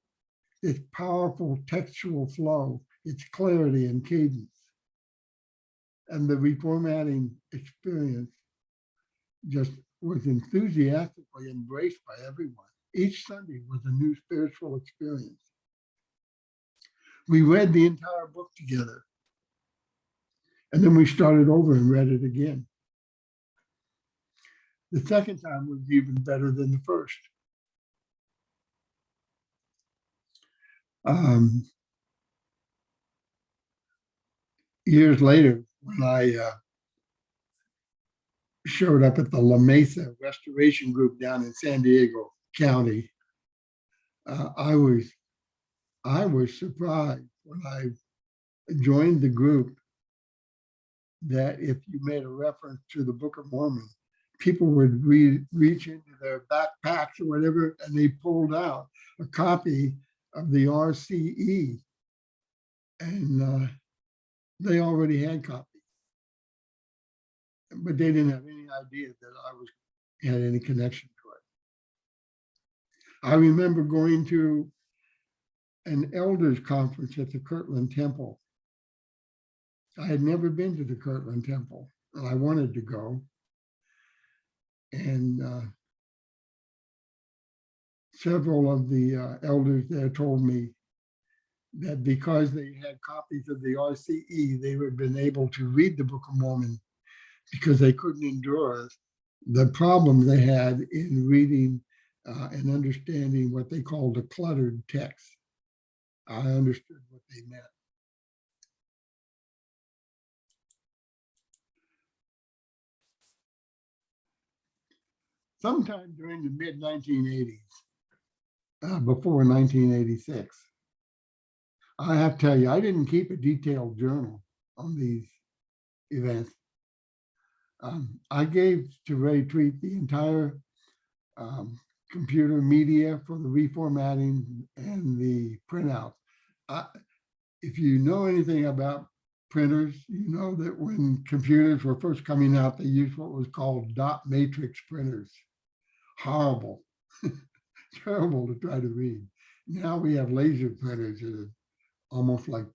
Speaker 4: its powerful textual flow, its clarity and cadence. And the reformatting experience just was enthusiastically embraced by everyone. Each Sunday was a new spiritual experience. We read the entire book together. And then we started over and read it again. The second time was even better than the first. Years later, when I showed up at the La Mesa Restoration Group down in San Diego County, I was surprised when I joined the group that if you made a reference to the Book of Mormon, people would reach into their backpacks or whatever, and they pulled out a copy of the RCE, and they already had copies, but they didn't have any idea that I had any connection to it. I remember going to an elders conference at the Kirtland Temple. I had never been to the Kirtland Temple, and I wanted to go. And several of the elders there told me that because they had copies of the RCE, they would have been able to read the Book of Mormon because they couldn't endure the problem they had in reading and understanding what they called a cluttered text. I understood what they meant. Sometime during the mid-1980s, before 1986, I have to tell you, I didn't keep a detailed journal on these events. I gave to Ray Treat the entire computer media for the reformatting and the printouts. If you know anything about printers. You know that when computers were first coming out, they used what was called dot matrix printers. Horrible, terrible to try to read. Now we have laser printers that are almost like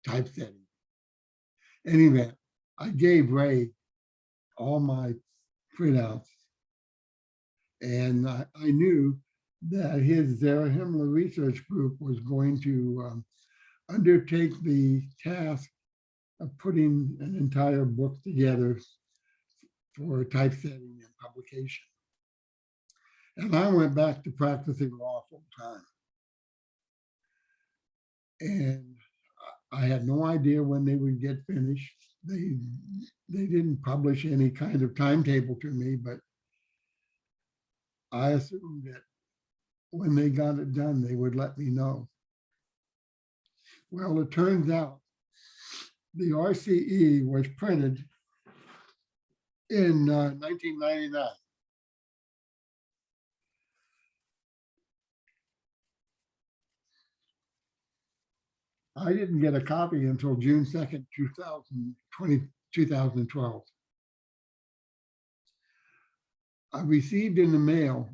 Speaker 4: typesetting. Anyway, I gave Ray all my printouts, and I knew that his Zarahemla research group was going to undertake the task of putting an entire book together for typesetting and publication. And I went back to practicing law full time. And I had no idea when they would get finished. They didn't publish any kind of timetable to me, but I assumed that when they got it done, they would let me know. Well, it turns out the RCE was printed in 1999. I didn't get a copy until June 2nd, 2012. I received in the mail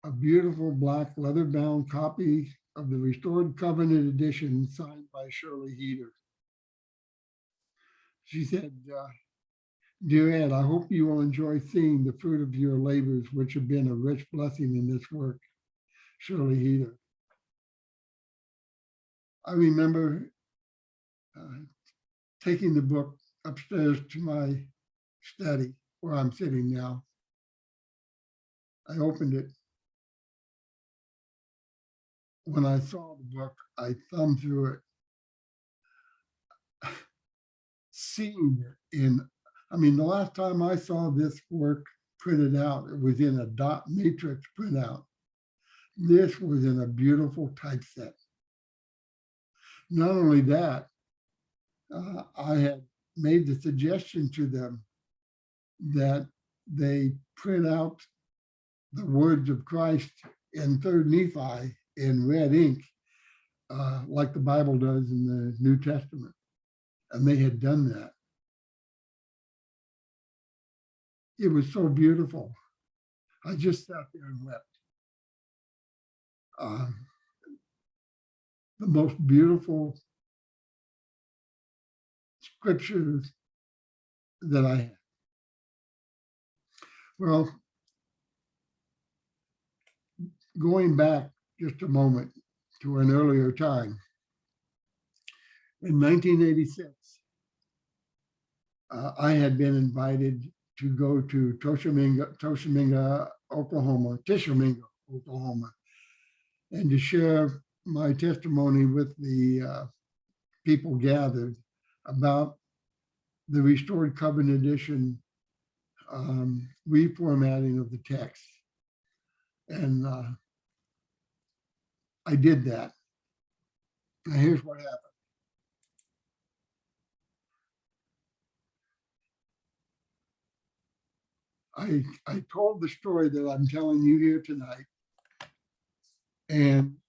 Speaker 4: a beautiful black leather-bound copy of the Restored Covenant edition signed by Shirley Heater. She said, "Dear Ed, I hope you will enjoy seeing the fruit of your labors, which have been a rich blessing in this work. Shirley Heater." I remember taking the book upstairs to my study where I'm sitting now. I opened it. When I saw the book, I thumbed through it. Seeing it the last time I saw this work printed out, it was in a dot matrix printout. This was in a beautiful typeset. Not only that, I had made the suggestion to them that they print out the words of Christ in 3rd Nephi in red ink, like the Bible does in the New Testament. And they had done that. It was so beautiful. I just sat there and wept. The most beautiful scriptures that I had. Well, going back just a moment to an earlier time, in 1986, I had been invited to go to Tishomingo, Oklahoma, and to share my testimony with the people gathered about the Restored Covenant edition reformatting of the text. And I did that. Now here's what happened. I told the story that I'm telling you here tonight, and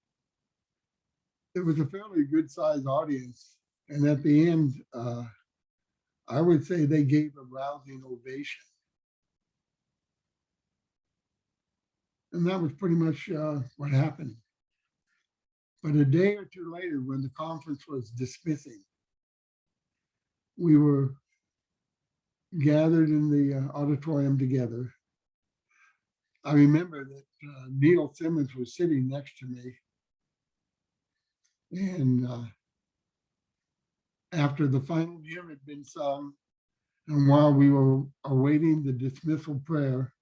Speaker 4: it was a fairly good sized audience. And at the end, I would say they gave a rousing ovation. And that was pretty much what happened. But a day or two later, when the conference was dismissing, we were gathered in the auditorium together. I remember that Neil Simmons was sitting next to me. And after the final hymn had been sung, and while we were awaiting the dismissal prayer,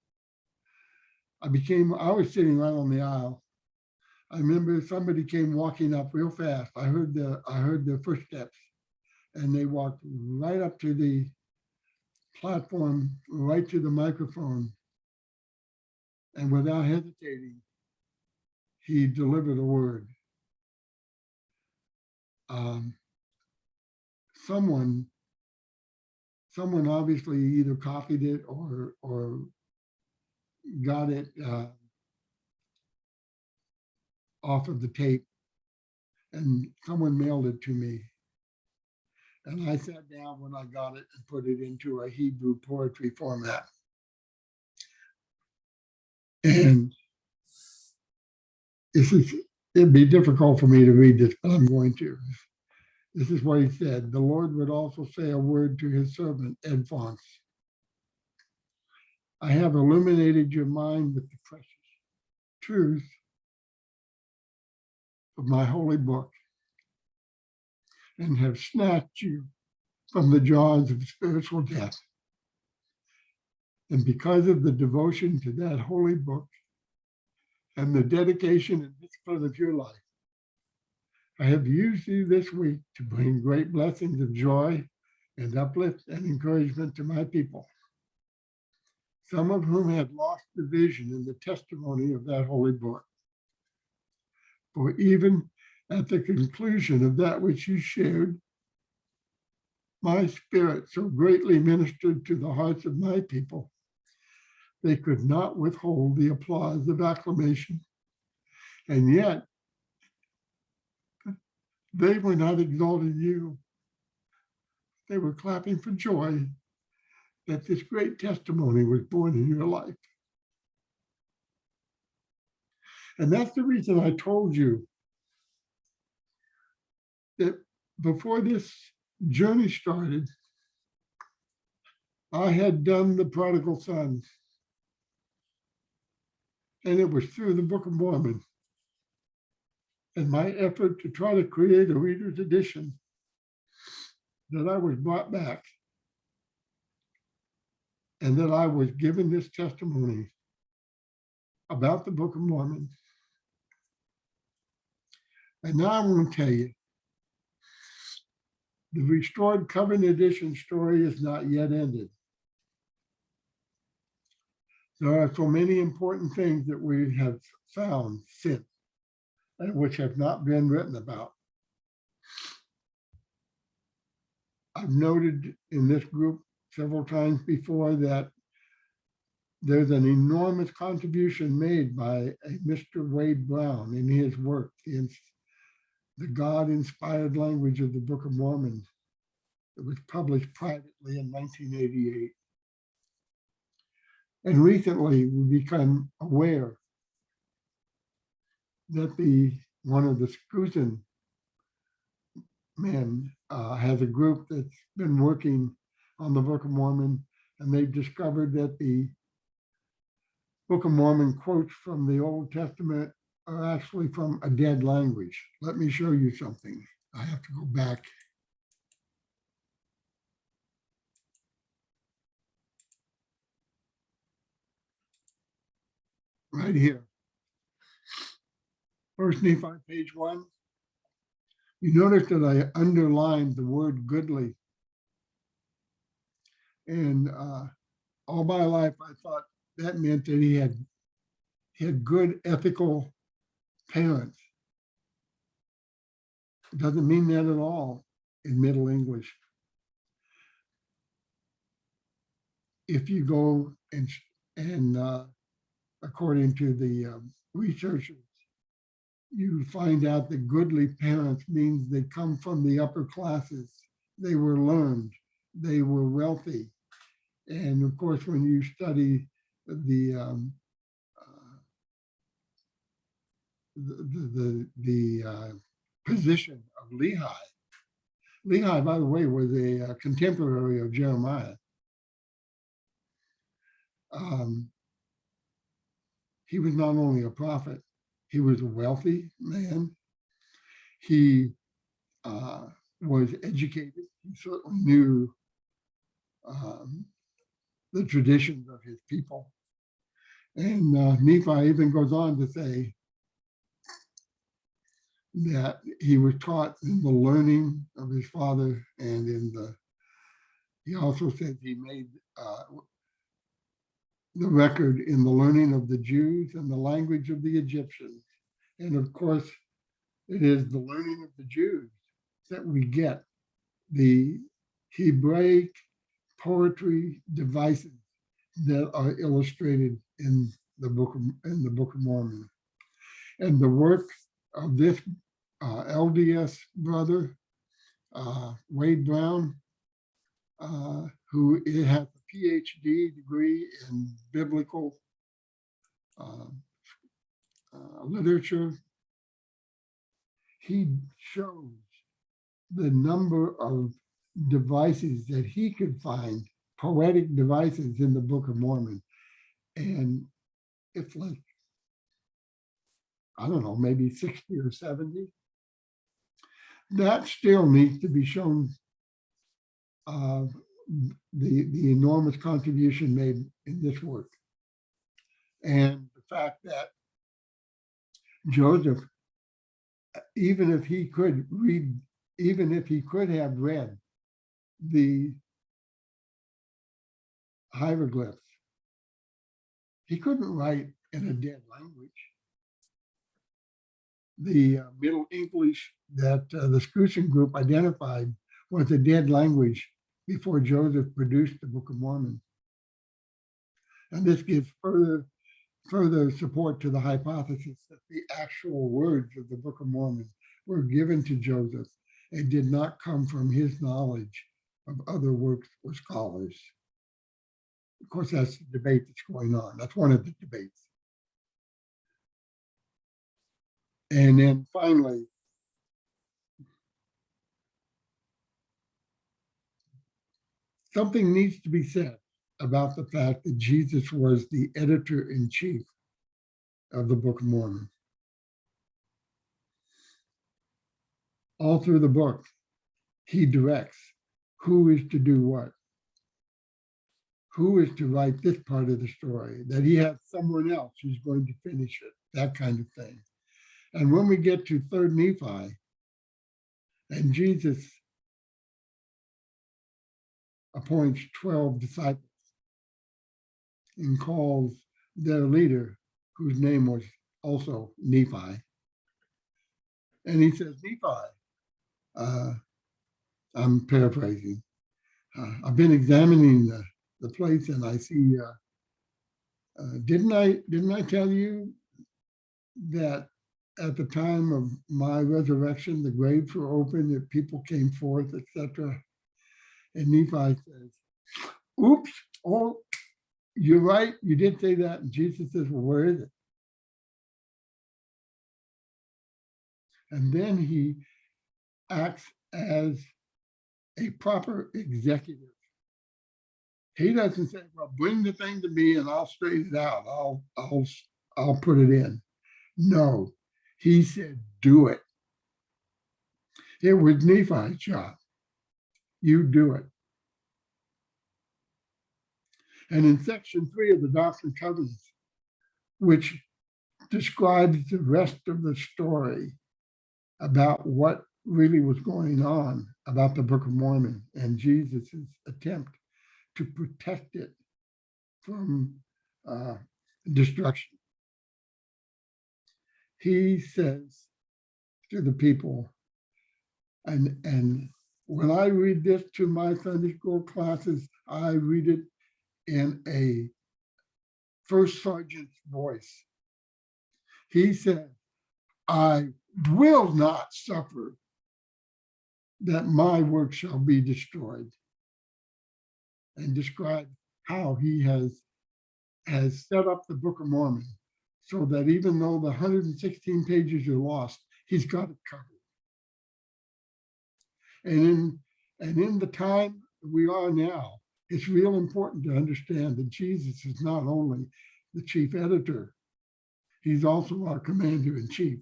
Speaker 4: I was sitting right on the aisle. I remember somebody came walking up real fast. I heard their footsteps, and they walked right up to the platform, right to the microphone. And without hesitating, he delivered a word. Someone obviously either copied it or got it off of the tape, and someone mailed it to me. And I sat down when I got it and put it into a Hebrew poetry format. And it'd be difficult for me to read this, but I'm going to. This is what he said. The Lord would also say a word to his servant, Ed Faunce. I have illuminated your mind with the precious truth of my holy book and have snatched you from the jaws of spiritual death. And because of the devotion to that holy book and the dedication and discipline of your life, I have used you this week to bring great blessings of joy and uplift and encouragement to my people, some of whom had lost the vision and the testimony of that holy book. For even at the conclusion of that which you shared, my spirit so greatly ministered to the hearts of my people, they could not withhold the applause of acclamation. And yet, they were not exalting you. They were clapping for joy that this great testimony was born in your life. And that's the reason I told you that before this journey started, I had done the prodigal son. And it was through the Book of Mormon and my effort to try to create a reader's edition that I was brought back and that I was given this testimony about the Book of Mormon. And now I'm going to tell you, the Restored Covenant Edition story is not yet ended. There are so many important things that we have found since, and which have not been written about. I've noted in this group several times before that there's an enormous contribution made by a Mr. Wade Brown in his work, the God-inspired language of the Book of Mormon. It was published privately in 1988. And recently we become aware that one of the Scuzen men has a group that's been working on the Book of Mormon, and they've discovered that the Book of Mormon quotes from the Old Testament are actually from a dead language. Let me show you something. I have to go back. Right here. First Nephi, page 1. You notice that I underlined the word goodly. And all my life, I thought that meant that he had good ethical parents. It doesn't mean that at all in Middle English. If you go and according to the researchers, you find out that goodly parents means they come from the upper classes. They were learned, they were wealthy. And of course, when you study the position of Lehi. Lehi, by the way, was a contemporary of Jeremiah. He was not only a prophet, he was a wealthy man. He was educated. He certainly knew the traditions of his people. And Nephi even goes on to say that he was taught in the learning of his father, and he also said he made the record in the learning of the Jews and the language of the Egyptians. And of course, it is the learning of the Jews that we get the Hebraic poetry devices that are illustrated in the Book of Mormon. And the work of this LDS brother Wade Brown, who has a PhD degree in biblical literature. He shows the number of devices that he could find, poetic devices in the Book of Mormon. And it's like, I don't know, maybe 60 or 70. That still needs to be shown, the enormous contribution made in this work. And the fact that Joseph, even if he could have read the hieroglyphs, he couldn't write in a dead language. The Middle English that the Scution group identified was a dead language before Joseph produced the Book of Mormon. And this gives further support to the hypothesis that the actual words of the Book of Mormon were given to Joseph and did not come from his knowledge of other works or scholars. Of course, that's the debate that's going on. That's one of the debates. And then finally, something needs to be said about the fact that Jesus was the editor-in-chief of the Book of Mormon. All through the book, he directs who is to do what, who is to write this part of the story, that he has someone else who's going to finish it, that kind of thing. And when we get to 3rd Nephi, and Jesus appoints 12 disciples and calls their leader, whose name was also Nephi, and he says, Nephi, I'm paraphrasing, I've been examining the place and I see, didn't I tell you that at the time of my resurrection, the graves were open, that people came forth, etc. And Nephi says, oops, oh, you're right, you did say that. And Jesus says, well, where is it? And then he acts as a proper executive. He doesn't say, well, bring the thing to me and I'll straighten it out. I'll put it in. No, he said, do it. It was Nephi's job. You do it. And in section 3 of the Doctrine and Covenants, which describes the rest of the story about what really was going on about the Book of Mormon and Jesus' attempt to protect it from destruction. He says to the people, and when I read this to my Sunday school classes, I read it in a first sergeant's voice. He said, I will not suffer that my work shall be destroyed, and describe how he has set up the Book of Mormon so that even though the 116 pages are lost, he's got it covered. And in the time we are now, it's real important to understand that Jesus is not only the chief editor, he's also our commander-in-chief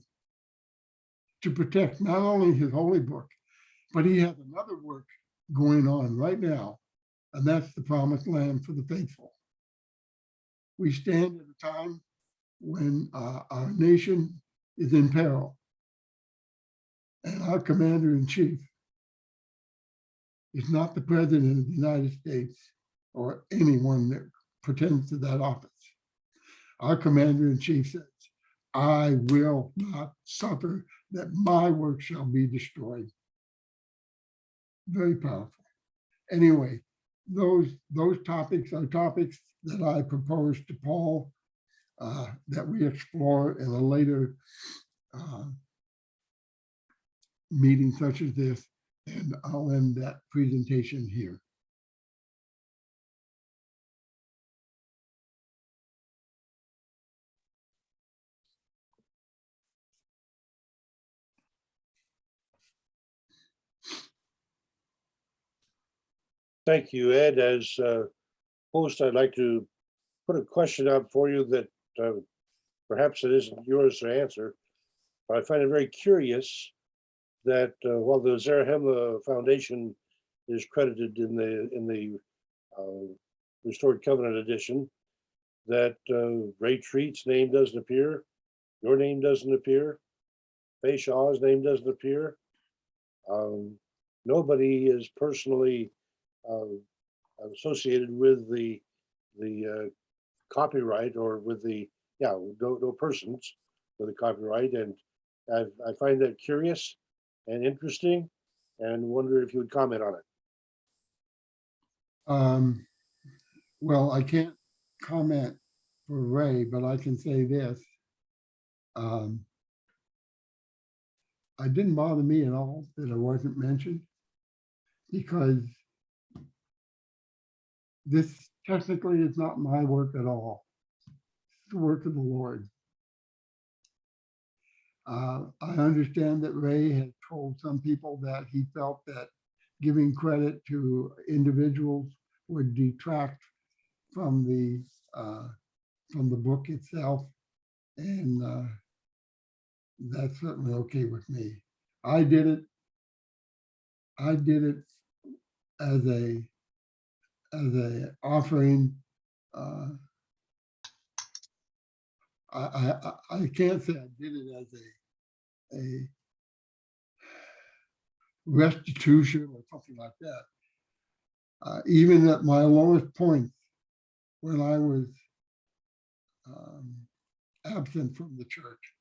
Speaker 4: to protect not only his holy book, but he has another work going on right now, and that's the promised land for the faithful. We stand at a time when our nation is in peril, and our commander-in-chief is not the president of the United States or anyone that pretends to that office. Our commander-in-chief says, I will not suffer that my work shall be destroyed. Very powerful. Anyway, those topics are topics that I proposed to Paul that we explore in a later meeting such as this. And I'll end that presentation here.
Speaker 1: Thank you, Ed. As host, I'd like to put a question out for you that perhaps it isn't yours to answer. But I find it very curious that while the Zarahemla Foundation is credited in the Restored Covenant edition, that Ray Treat's name doesn't appear, your name doesn't appear, Fay Shaw's name doesn't appear. Nobody is personally associated with the copyright or with the no persons with the copyright, and I find that curious and interesting, and wonder if you would comment on it.
Speaker 4: Well, I can't comment for Ray, but I can say this. It didn't bother me at all that it wasn't mentioned, because this technically is not my work at all. It's the work of the Lord. I understand that Ray has told some people that he felt that giving credit to individuals would detract from the book itself, and that's certainly okay with me. I did it as a offering. I can't say I did it as a restitution or something like that. Even at my lowest point, when I was absent from the church,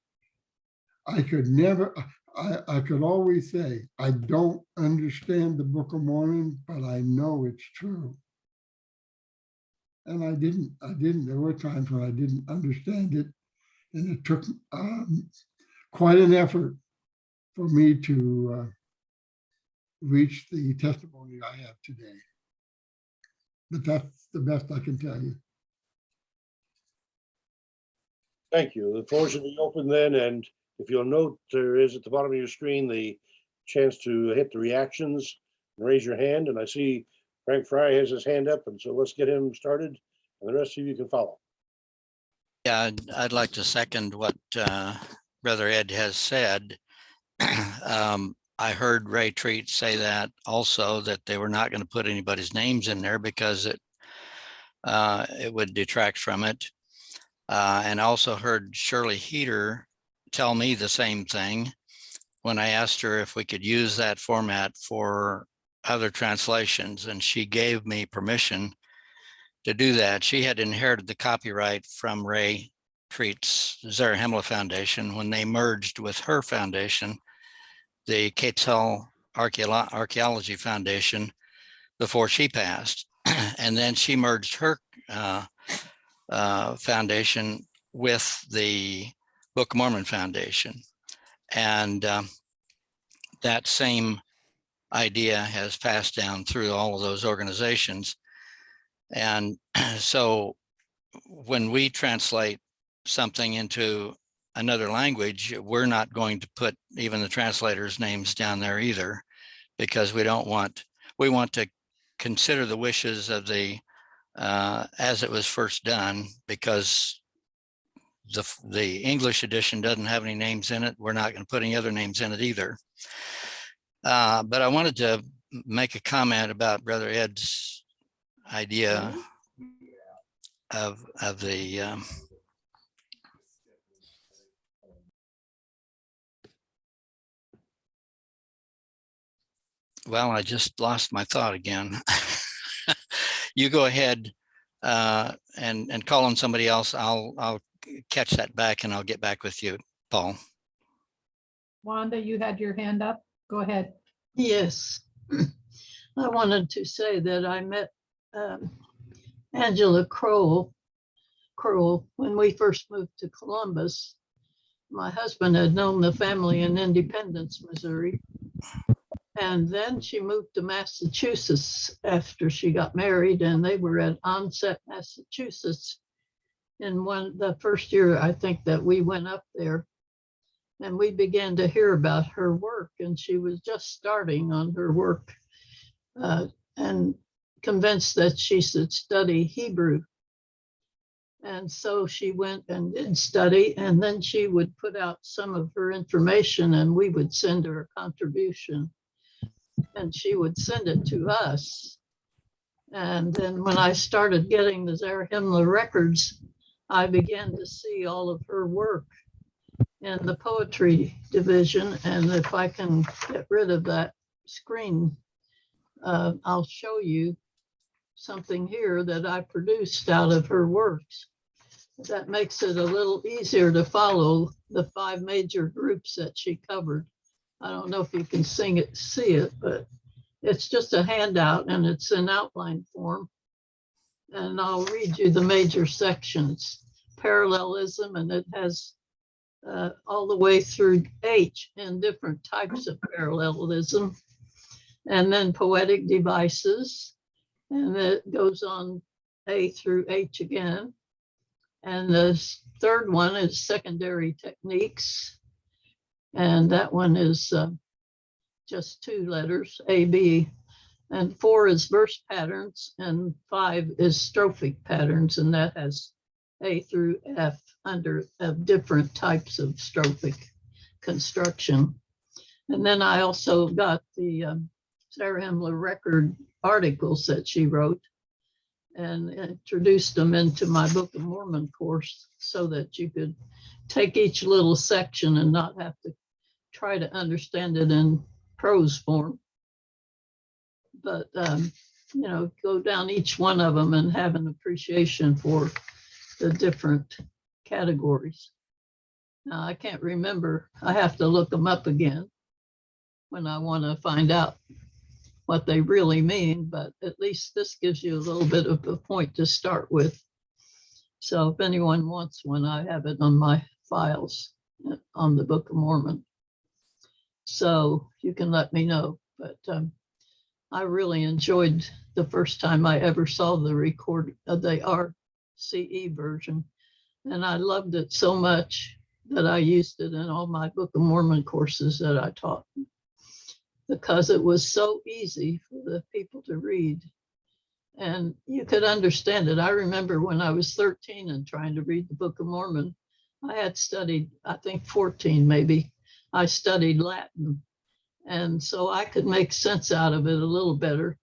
Speaker 4: I could never, I could always say, I don't understand the Book of Mormon, but I know it's true. And I didn't, there were times when I didn't understand it. And it took quite an effort for me to reach the testimony I have today. But that's the best I can tell you.
Speaker 1: Thank you. The floor should be open then, and if you'll note, there is at the bottom of your screen the chance to hit the reactions and raise your hand. And I see Frank Fry has his hand up, and so let's get him started, and the rest of you can follow.
Speaker 5: Yeah, I'd like to second what Brother Ed has said. I heard Ray Treat say that also, that they were not going to put anybody's names in there because it would detract from it. And also heard Shirley Heater tell me the same thing when I asked her if we could use that format for other translations, and she gave me permission to do that. She had inherited the copyright from Ray Treat's Zarahemla Foundation when they merged with her foundation, the Quetzal Archaeology Foundation, before she passed. And then she merged her foundation with the Book of Mormon Foundation. And that same idea has passed down through all of those organizations. And so when we translate something into another language, we're not going to put even the translators' names down there either, because we want to consider the wishes of the as it was first done, because the English edition doesn't have any names in it. We're not going to put any other names in it either. But I wanted to make a comment about Brother Ed's idea of the well, I just lost my thought again. You go ahead and call on somebody else. I'll catch that back and I'll get back with you, Paul.
Speaker 2: Wanda, you had your hand up. Go ahead.
Speaker 6: Yes. I wanted to say that I met Angela Kroll when we first moved to Columbus. My husband had known the family in Independence, Missouri. And then she moved to Massachusetts after she got married, and they were at Onset, Massachusetts. In the first year, I think, that we went up there, and we began to hear about her work, and she was just starting on her work, and convinced that she should study Hebrew. And so she went and did study, and then she would put out some of her information, and we would send her a contribution, and she would send it to us. And then when I started getting the Zarahemla records, I began to see all of her work in the poetry division. And if I can get rid of that screen, I'll show you something here that I produced out of her works. That makes it a little easier to follow the 5 major groups that she covered. I don't know if you can see it, but it's just a handout and it's in outline form. And I'll read you the major sections. Parallelism, and it has all the way through H in different types of parallelism. And then poetic devices, and it goes on A through H again. And the third one is secondary techniques. And that one is just 2 letters, A, B. And 4 is verse patterns, and 5 is strophic patterns, and that has A through F under different types of strophic construction. And then I also got the Zarahemla record articles that she wrote and introduced them into my Book of Mormon course so that you could take each little section and not have to try to understand it in prose form. But, you know, go down each one of them and have an appreciation for the different categories. Now, I can't remember. I have to look them up again when I want to find out what they really mean, but at least this gives you a little bit of a point to start with. So if anyone wants one, I have it on my files on the Book of Mormon. So you can let me know, but I really enjoyed the first time I ever saw the the RCE version. And I loved it so much that I used it in all my Book of Mormon courses that I taught, because it was so easy for the people to read and you could understand it. I remember when I was 13 and trying to read the Book of Mormon, I had studied, I think 14 maybe, I studied Latin. And so I could make sense out of it a little better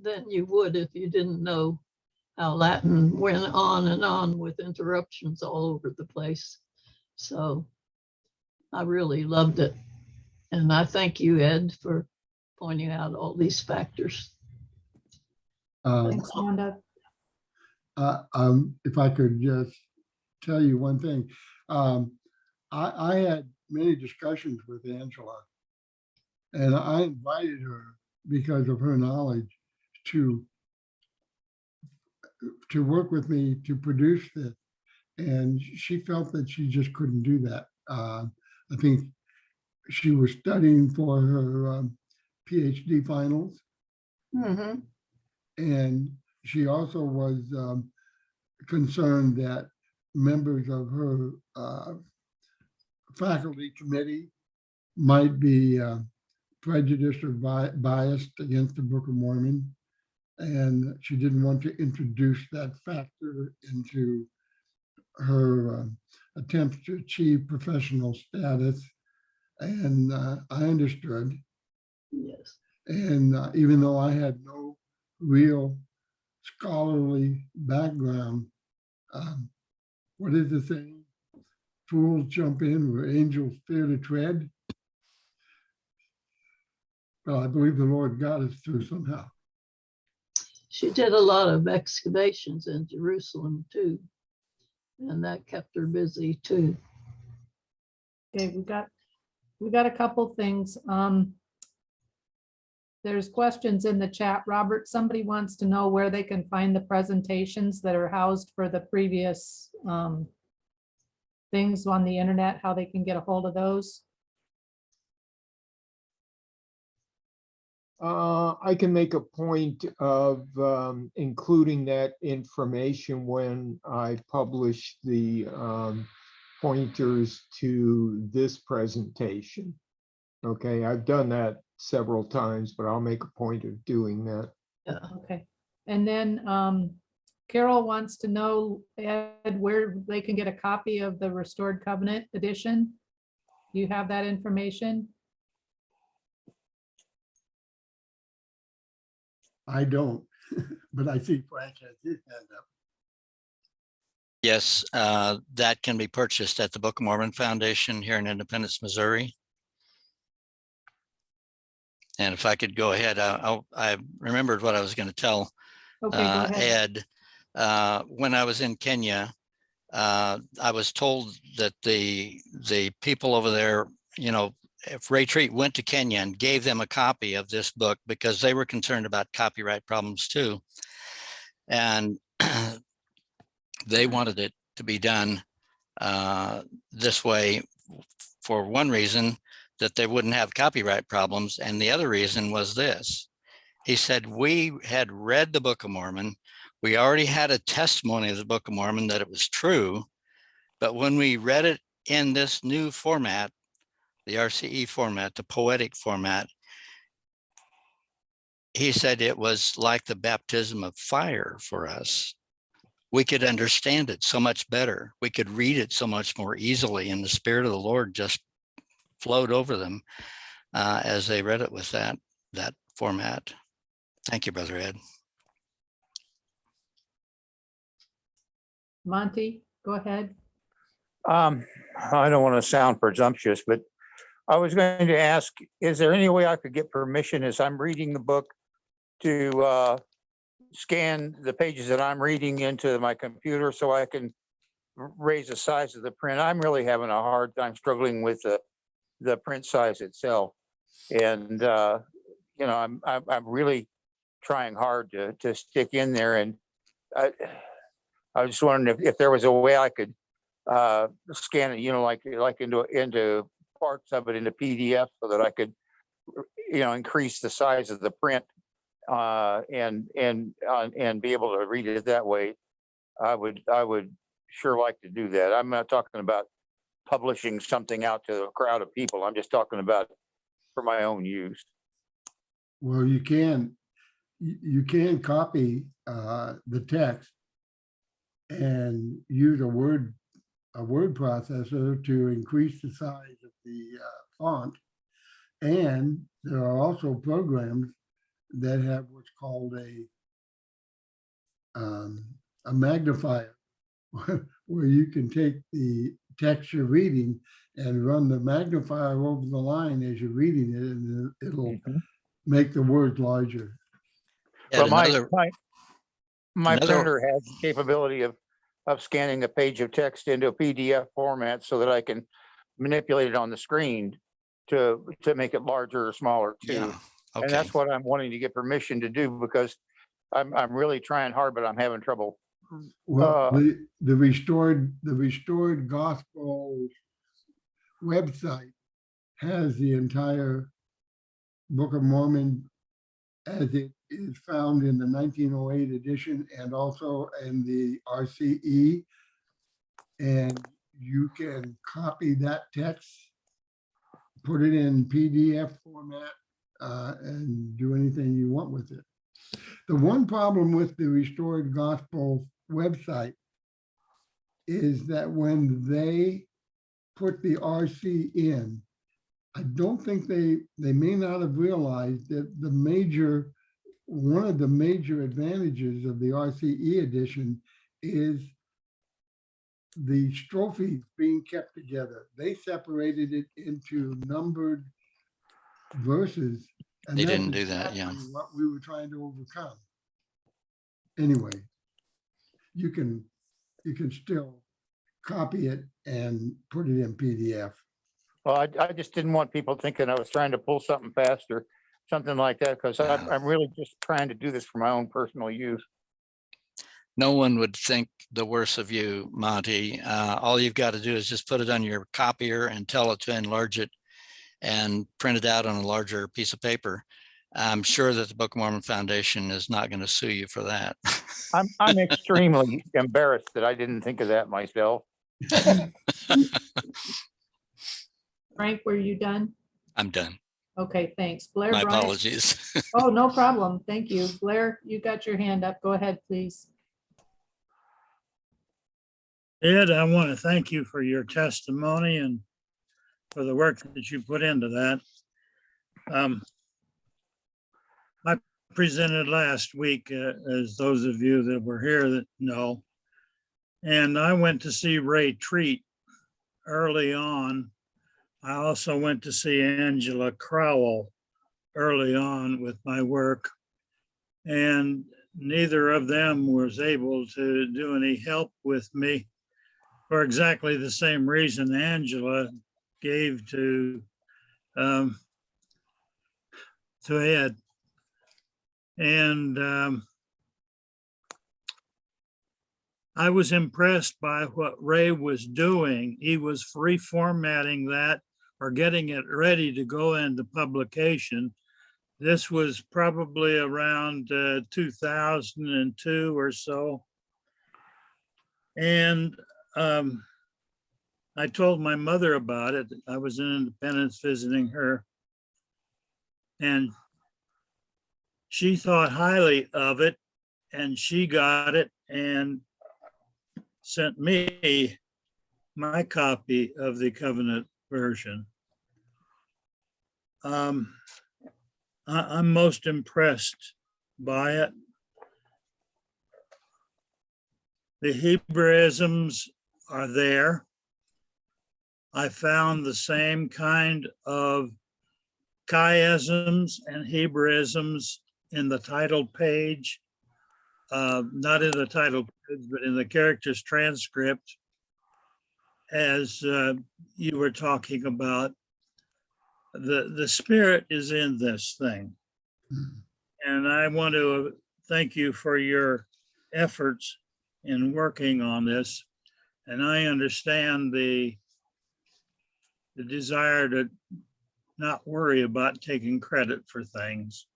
Speaker 6: than you would if you didn't know how Latin went on and on with interruptions all over the place. So I really loved it. And I thank you, Ed, for pointing out all these factors.
Speaker 2: Thanks, Wanda.
Speaker 4: If I could just tell you one thing. I had many discussions with Angela, and I invited her because of her knowledge to work with me to produce this. And she felt that she just couldn't do that. I think she was studying for her PhD finals.
Speaker 6: Mm-hmm.
Speaker 4: And she also was concerned that members of her faculty committee might be prejudiced or biased against the Book of Mormon. And she didn't want to introduce that factor into her attempts to achieve professional status. And I understood.
Speaker 6: Yes.
Speaker 4: And even though I had no real scholarly background, what is the saying? Fools jump in where angels fear to tread. Well, I believe the Lord got us through somehow.
Speaker 6: She did a lot of excavations in Jerusalem too, and that kept her busy too.
Speaker 2: Okay, we got a couple things. There's questions in the chat. Robert, somebody wants to know where they can find the presentations that are housed for the previous things on the internet, how they can get a hold of those.
Speaker 3: I can make a point of including that information when I publish the pointers to this presentation. Okay, I've done that several times, but I'll make a point of doing that.
Speaker 6: Yeah.
Speaker 2: Okay. And then Carol wants to know, Ed, where they can get a copy of the Restored Covenant edition. Do you have that information?
Speaker 4: I don't, but I see Frank has his hand up.
Speaker 5: Yes, that can be purchased at the Book of Mormon Foundation here in Independence, Missouri. And if I could go ahead, I remembered what I was going to tell
Speaker 2: Okay, go ahead.
Speaker 5: Ed. When I was in Kenya, I was told that the people over there, you know, if Ray Treat went to Kenya and gave them a copy of this book because they were concerned about copyright problems too. And they wanted it to be done this way for one reason, that they wouldn't have copyright problems. And the other reason was this. He said, we had read the Book of Mormon. We already had a testimony of the Book of Mormon that it was true. But when we read it in this new format, the RCE format, the poetic format, he said it was like the baptism of fire for us. We could understand it so much better. We could read it so much more easily, and the Spirit of the Lord just flowed over them as they read it with that format. Thank you, Brother Ed.
Speaker 2: Monty, go ahead.
Speaker 7: I don't want to sound presumptuous, but I was going to ask, is there any way I could get permission as I'm reading the book to scan the pages that I'm reading into my computer so I can raise the size of the print? I'm really having a hard time struggling with the print size itself. And, you know, I'm really trying hard to stick in there. And I was just wondering if there was a way I could scan it, you know, like into parts of it into PDF so that I could, you know, increase the size of the print and be able to read it that way. I would sure like to do that. I'm not talking about publishing something out to a crowd of people. I'm just talking about for my own use.
Speaker 4: Well, you can copy the text and use a word processor to increase the size of the font. And there are also programs that have what's called a magnifier, where you can take the text you're reading and run the magnifier over the line as you're reading it, and it'll make the words larger.
Speaker 5: Ed,
Speaker 7: But my printer has the capability of scanning a page of text into a PDF format so that I can manipulate it on the screen to make it larger or smaller too.
Speaker 5: yeah, okay.
Speaker 7: And that's what I'm wanting to get permission to do, because I'm really trying hard, but I'm having trouble.
Speaker 4: Well, the restored gospel website has the entire Book of Mormon as it is found in the 1908 edition and also in the RCE. And you can copy that text, put it in PDF format, and do anything you want with it. The one problem with the Restored Gospel website is that when they put the RC in, I don't think they may not have realized that one of the major advantages of the RCE edition is the strophes being kept together. They separated it into numbered verses. And
Speaker 5: They
Speaker 4: that's
Speaker 5: didn't do that, yeah.
Speaker 4: exactly what we were trying to overcome. Anyway, you can still copy it and put it in PDF.
Speaker 7: Well, I just didn't want people thinking I was trying to pull something fast or something like that, because I'm really just trying to do this for my own personal use.
Speaker 5: No one would think the worse of you, Monty. All you've got to do is just put it on your copier and tell it to enlarge it and print it out on a larger piece of paper. I'm sure that the Book of Mormon Foundation is not going to sue you for that.
Speaker 7: I'm extremely embarrassed that I didn't think of that myself.
Speaker 2: Frank, were you done?
Speaker 5: I'm done.
Speaker 2: Okay, thanks. Blair
Speaker 5: My
Speaker 2: Bryant.
Speaker 5: apologies.
Speaker 2: Oh, no problem. Thank you. Blair, you got your hand up. Go ahead, please.
Speaker 8: Ed, I want to thank you for your testimony and for the work that you put into that. I presented last week, as those of you that were here that know, and I went to see Ray Treat early on. I also went to see Angela Crowell early on with my work, and neither of them was able to do any help with me for exactly the same reason Angela gave to Ed. And I was impressed by what Ray was doing. He was reformatting that or getting it ready to go into publication. This was probably around 2002 or so. And I told my mother about it. I was in Independence visiting her. And she thought highly of it, and she got it and sent me my copy of the Covenant version. I'm most impressed by it. The Hebraisms are there. I found the same kind of chiasms and Hebraisms in the title page, not in the title page, but in the characters transcript, as you were talking about. The spirit is in this thing. And I want to thank you for your efforts in working on this. And I understand the desire to not worry about taking credit for things,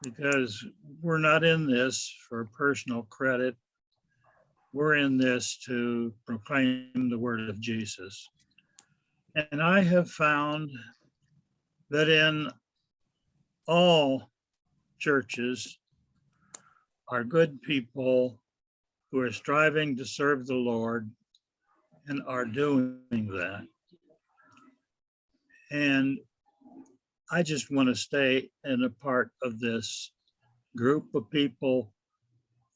Speaker 8: because we're not in this for personal credit. We're in this to proclaim the word of Jesus. And I have found that in all churches are good people who are striving to serve the Lord and are doing that. And I just want to stay in a part of this group of people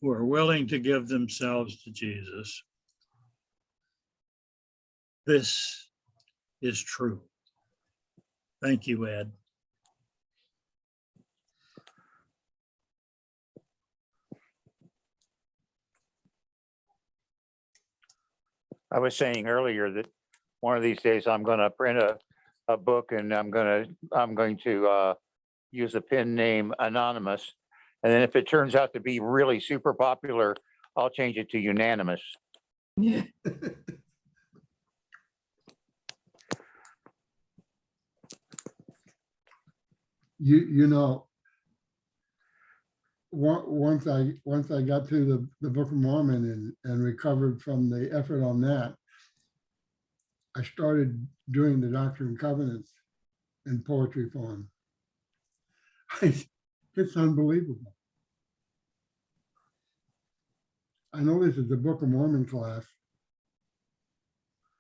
Speaker 8: who are willing to give themselves to Jesus. This is true. Thank you, Ed.
Speaker 7: I was saying earlier that one of these days I'm going to print a book, and I'm going to use the pen name Anonymous. And then if it turns out to be really super popular, I'll change it to Unanimous.
Speaker 2: Yeah.
Speaker 4: You know, once I got through the Book of Mormon and recovered from the effort on that, I started doing the Doctrine and Covenants in poetry form. It's unbelievable. I know this is the Book of Mormon class,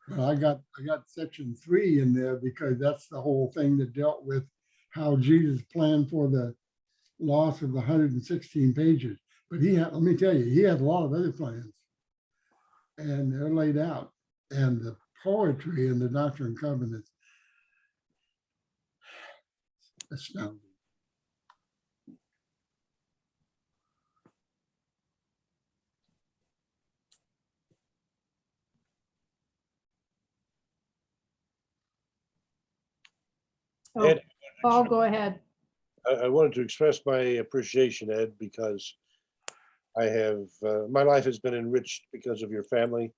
Speaker 4: but I got section 3 in there because that's the whole thing that dealt with how Jesus planned for the loss of the 116 pages. But let me tell you, he had a lot of other plans, and they're laid out. And the poetry in the Doctrine and Covenants, astounding.
Speaker 2: Oh,
Speaker 1: Ed,
Speaker 2: Paul, go ahead.
Speaker 1: I wanted to express my appreciation, Ed, because I have, my life has been enriched because of your family,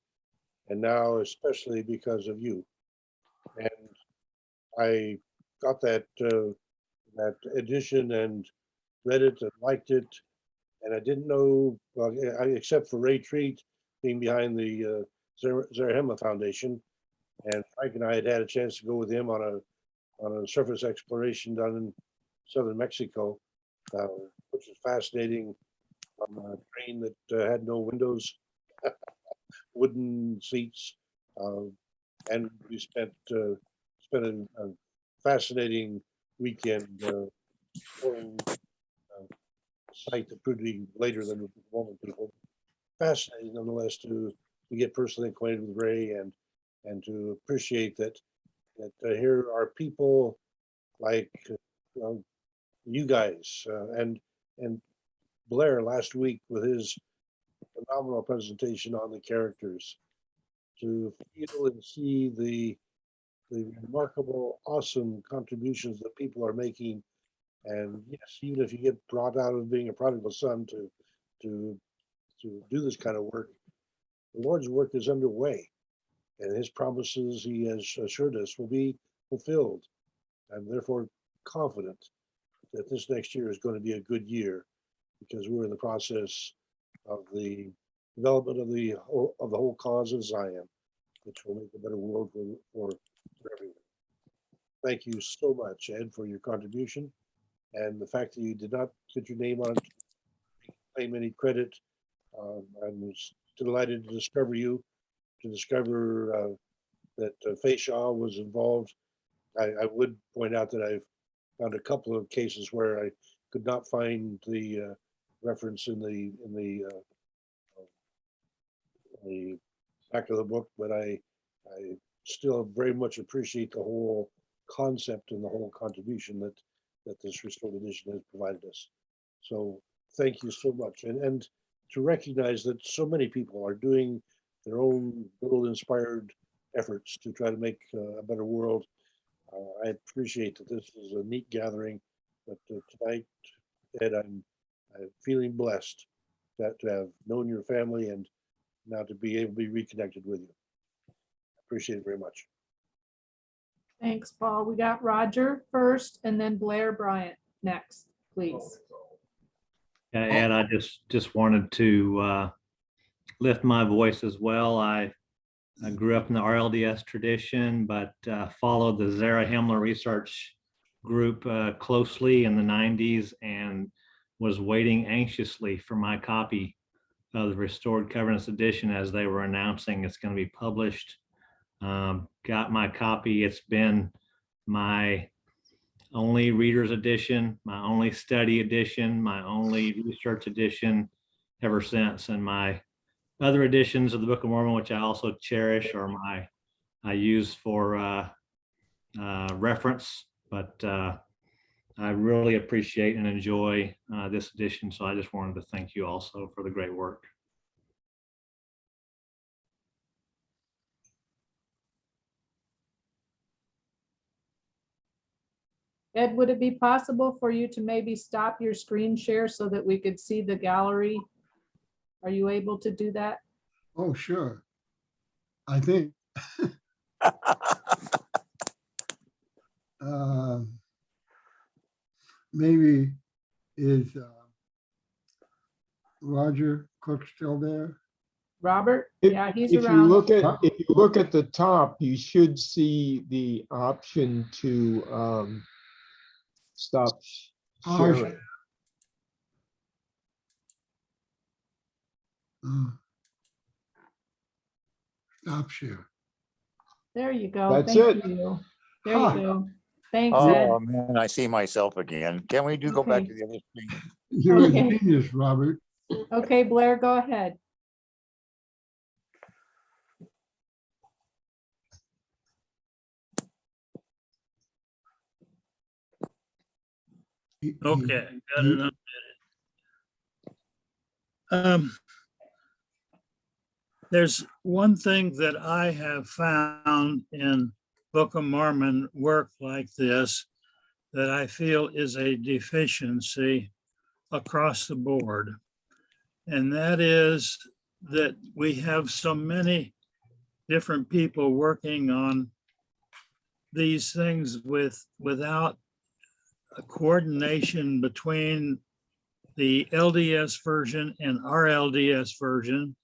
Speaker 1: and now especially because of you. And I got that that edition and read it and liked it. And I didn't know, well, except for Ray Treat being behind the Zarahemla Foundation. And Frank and I had a chance to go with him on a surface exploration down in southern Mexico, which is fascinating, on a train that had no windows, wooden seats, and we spent a fascinating weekend touring a site that proved to be later than the Mormon people. Fascinating, nonetheless, to get personally acquainted with Ray and to appreciate that here are people like you guys and Blair last week with his phenomenal presentation on the characters, to feel and see the remarkable, awesome contributions that people are making. And yes, even if you get brought out of being a prodigal son to do this kind of work, the Lord's work is underway, and his promises he has assured us will be fulfilled. I'm therefore confident that this next year is going to be a good year, because we're in the process of the development of the whole cause of Zion, which will make a better world for everyone. Thank you so much, Ed, for your contribution, and the fact that you did not put your name on it, claim any credit. I was delighted to discover you, to discover that Faye Shaw was involved. I would point out that I've found a couple of cases where I could not find the reference in the back of the book, but I still very much appreciate the whole concept and the whole contribution that this restored edition has provided us. So thank you so much, and to recognize that so many people are doing their own little inspired efforts to try to make a better world. I appreciate that this is a neat gathering, but tonight, Ed, I'm feeling blessed to have known your family and now to be able to be reconnected with you. Appreciate it very much.
Speaker 2: Thanks, Paul. We got Roger first and then Blair Bryant next, please.
Speaker 9: Yeah, Ed, I just wanted to lift my voice as well. I grew up in the RLDS tradition, but followed the Zarahemla research group closely in the 90s and was waiting anxiously for my copy of the Restored Covenants edition as they were announcing it's going to be published. Got my copy. It's been my only reader's edition, my only study edition, my only research edition ever since. And my other editions of the Book of Mormon, which I also cherish, are I use for reference, but I really appreciate and enjoy this edition. So I just wanted to thank you also for the great work.
Speaker 2: Ed, would it be possible for you to maybe stop your screen share so that we could see the gallery? Are you able to do that?
Speaker 4: Oh, sure. I think. Maybe is Roger Cook still there?
Speaker 2: Robert?
Speaker 3: If-
Speaker 2: Yeah, he's
Speaker 3: If you
Speaker 2: around.
Speaker 3: look at the top, you should see the option to stop sharing.
Speaker 4: Stop share.
Speaker 2: There you go.
Speaker 3: That's
Speaker 2: Thank
Speaker 3: it.
Speaker 2: you. There
Speaker 4: Huh.
Speaker 2: you go. Thanks, Ed.
Speaker 7: Oh, man, I see myself again. Can we go back
Speaker 2: Okay.
Speaker 7: to the other screen?
Speaker 4: You're
Speaker 2: Okay.
Speaker 4: a genius, Robert.
Speaker 2: Okay, Blair, go ahead.
Speaker 8: Okay, got it unmuted. There's one thing that I have found in Book of Mormon work like this that I feel is a deficiency across the board. And that is that we have so many different people working on these things without a coordination between the LDS version and our LDS version,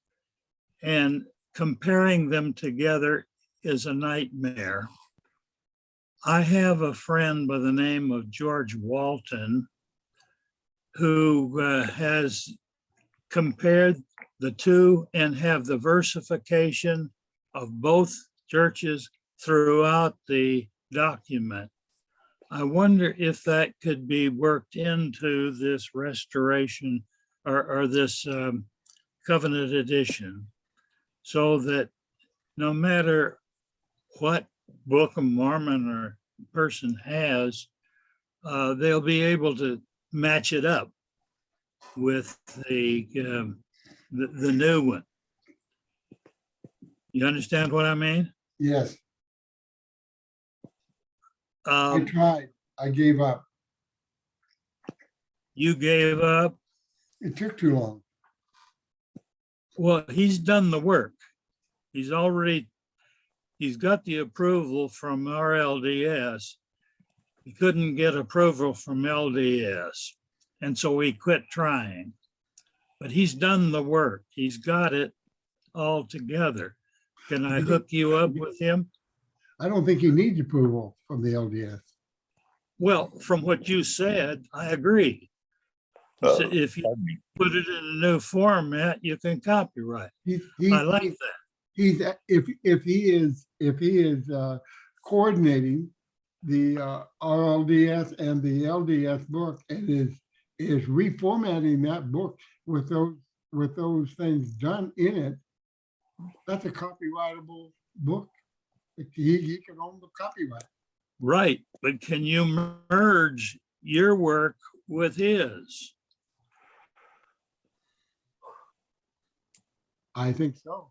Speaker 8: and comparing them together is a nightmare. I have a friend by the name of George Walton who has compared the two and have the versification of both churches throughout the document. I wonder if that could be worked into this restoration or this covenant edition, so that no matter what Book of Mormon or person has, they'll be able to match it up with the new one. You understand what I mean?
Speaker 4: Yes, I tried. I gave up.
Speaker 8: You gave up.
Speaker 4: It took too long.
Speaker 8: Well, he's done the work. He's got the approval from RLDS. He couldn't get approval from LDS. And so he quit trying. But he's done the work. He's got it all together. Can I hook you up with him?
Speaker 4: I don't think he needs approval from the LDS.
Speaker 8: Well, from what you said, I agree. You said if you put it in a new format, you can copyright. I like that.
Speaker 4: He's if he is coordinating the RLDS and the LDS book and is reformatting that book with those things done in it, that's a copyrightable book. He can own the copyright.
Speaker 8: Right, but can you merge your work with his?
Speaker 4: I think so.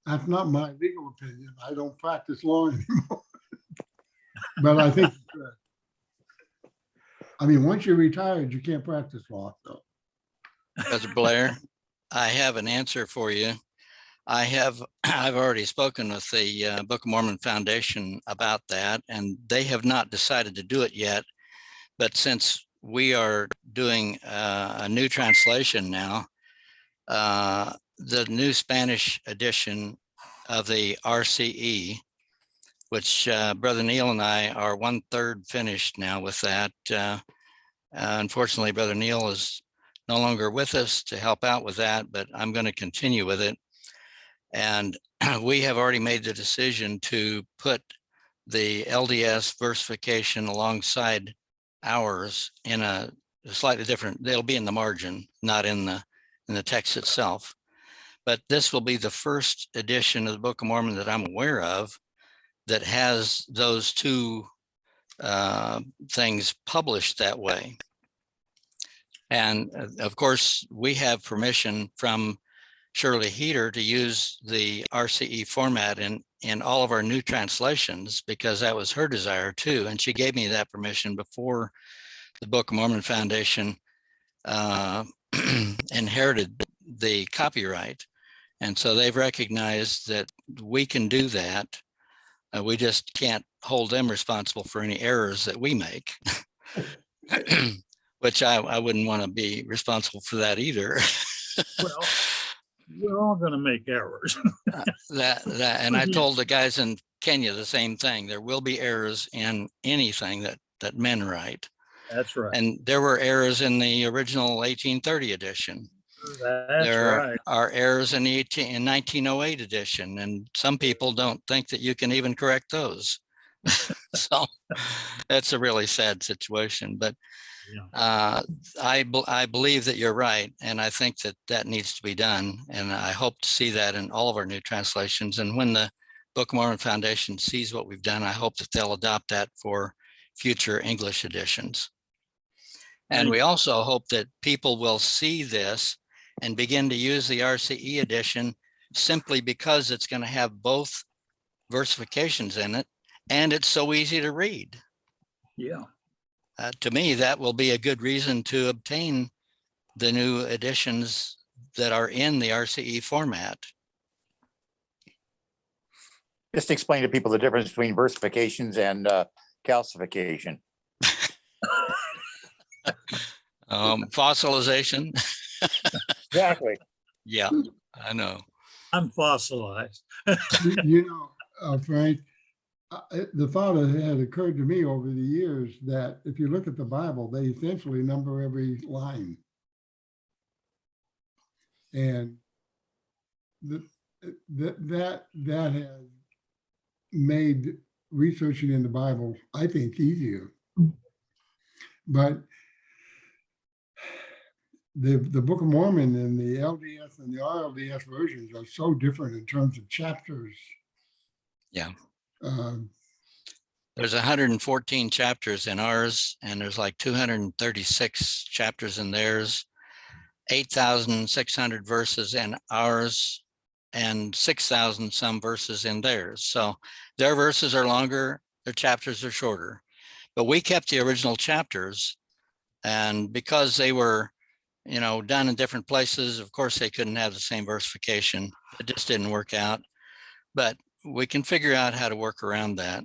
Speaker 4: That's not my legal opinion. I don't practice law anymore. But I think, I mean, once you're retired, you can't practice law, so.
Speaker 5: Brother Blair, I have an answer for you. I've already spoken with the Book of Mormon Foundation about that, and they have not decided to do it yet. But since we are doing a new translation now, the new Spanish edition of the RCE, which Brother Neil and I are 1/3 finished now with that. Unfortunately, Brother Neil is no longer with us to help out with that, but I'm going to continue with it. And we have already made the decision to put the LDS versification alongside ours in a slightly different, they'll be in the margin, not in the text itself. But this will be the first edition of the Book of Mormon that I'm aware of that has those two things published that way. And of course, we have permission from Shirley Heater to use the RCE format in all of our new translations, because that was her desire too. And she gave me that permission before the Book of Mormon Foundation inherited the copyright. And so they've recognized that we can do that. We just can't hold them responsible for any errors that we make, which I wouldn't want to be responsible for that either.
Speaker 8: Well, we're all going to make errors.
Speaker 5: And I told the guys in Kenya the same thing. There will be errors in anything that men write.
Speaker 8: That's right.
Speaker 5: And there were errors in the original 1830 edition.
Speaker 8: That's
Speaker 5: There
Speaker 8: right.
Speaker 5: are errors in the 1908 edition, and some people don't think that you can even correct those. So that's a really sad situation. But
Speaker 8: Yeah.
Speaker 5: I believe that you're right, and I think that needs to be done. And I hope to see that in all of our new translations. And when the Book of Mormon Foundation sees what we've done, I hope that they'll adopt that for future English editions. And we also hope that people will see this and begin to use the RCE edition simply because it's going to have both versifications in it, and it's so easy to read.
Speaker 8: Yeah.
Speaker 5: To me, that will be a good reason to obtain the new editions that are in the RCE format.
Speaker 7: Just explain to people the difference between versifications and calcification.
Speaker 5: Fossilization.
Speaker 7: Exactly.
Speaker 5: Yeah, I know.
Speaker 8: I'm fossilized.
Speaker 4: You know, Frank, the thought had occurred to me over the years that if you look at the Bible, they essentially number every line. And that has made researching in the Bible, I think, easier. But the Book of Mormon and the LDS and the RLDS versions are so different in terms of chapters.
Speaker 5: Yeah.
Speaker 4: Um,
Speaker 5: There's 114 chapters in ours, and there's like 236 chapters in theirs, 8,600 verses in ours, and 6,000 some verses in theirs. So their verses are longer, their chapters are shorter. But we kept the original chapters, and because they were, you know, done in different places, of course, they couldn't have the same versification. It just didn't work out. But we can figure out how to work around that.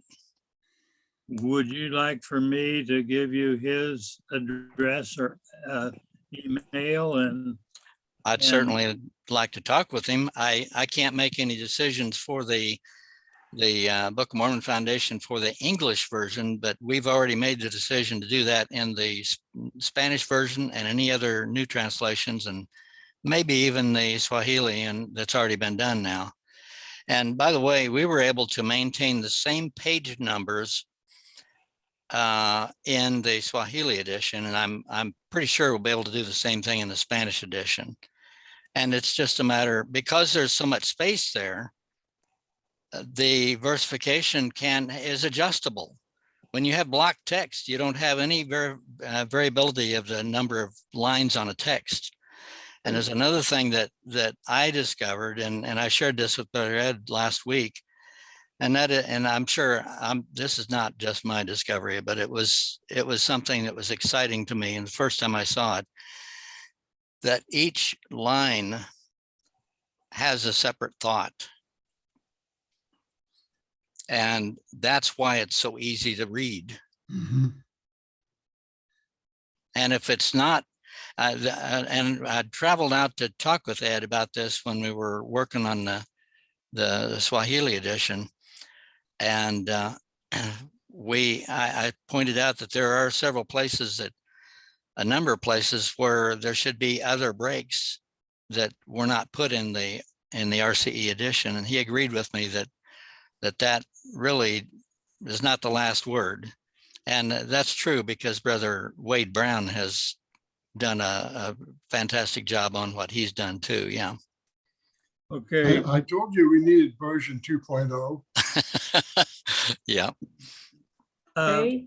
Speaker 8: Would you like for me to give you his address or email? And
Speaker 5: I'd certainly like to talk with him. I can't make any decisions for the Book of Mormon Foundation for the English version, but we've already made the decision to do that in the Spanish version and any other new translations, and maybe even the Swahili, and that's already been done now. And by the way, we were able to maintain the same page numbers in the Swahili edition, and I'm pretty sure we'll be able to do the same thing in the Spanish edition. And it's just a matter, because there's so much space there, the versification is adjustable. When you have block text, you don't have any variability of the number of lines on a text. And there's another thing that I discovered, and I shared this with Brother Ed last week, and I'm sure this is not just my discovery, but it was something that was exciting to me. And the first time I saw it, that each line has a separate thought. And that's why it's so easy to read.
Speaker 4: mm-hmm.
Speaker 5: And if it's not, and I traveled out to talk with Ed about this when we were working on the Swahili edition. And I pointed out that there are several places, a number of places where there should be other breaks that were not put in the RCE edition. And he agreed with me that really is not the last word. And that's true, because Brother Wade Brown has done a fantastic job on what he's done too. Yeah.
Speaker 8: okay,
Speaker 4: I told you we needed version 2.0.
Speaker 5: Yeah.
Speaker 2: Okay,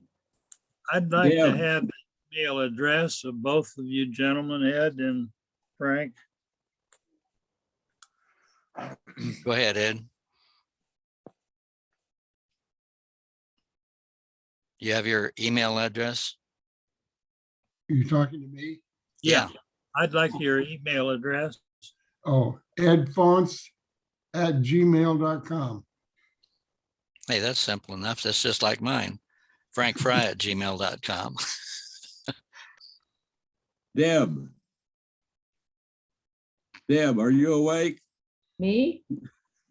Speaker 8: I'd like to
Speaker 10: Deb.
Speaker 8: have the email address of both of you gentlemen, Ed and Frank.
Speaker 5: Go ahead, Ed. You have your email address?
Speaker 4: Are you talking to me?
Speaker 5: Yeah.
Speaker 8: I'd like your email address.
Speaker 4: Oh, edfaunce@gmail.com.
Speaker 5: Hey, that's simple enough. That's just like mine. frankfry@gmail.com.
Speaker 10: Deb, are you awake?
Speaker 2: me?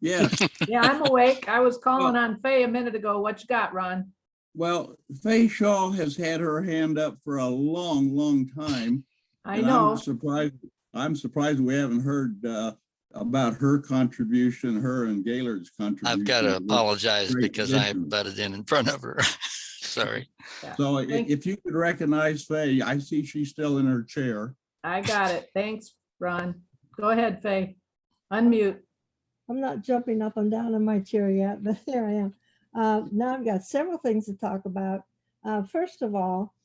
Speaker 10: Yes.
Speaker 2: Yeah, I'm awake. I was calling on Faye a minute ago. What you got, Ron?
Speaker 10: Well, Faye Shaw has had her hand up for a long, long time.
Speaker 2: I
Speaker 10: and
Speaker 2: know.
Speaker 10: I'm surprised we haven't heard about her contribution, her and Gaylord's contribution.
Speaker 5: I've got to apologize
Speaker 10: great
Speaker 5: because I
Speaker 10: vision.
Speaker 5: butted in front of her. Sorry.
Speaker 10: So
Speaker 2: Thank-
Speaker 10: if you could recognize Faye, I see she's still in her chair.
Speaker 2: I got it. Thanks, Ron. Go ahead, Faye. Unmute.
Speaker 11: I'm not jumping up and down in my chair yet, but there I am. Now I've got several things to talk about. First of all,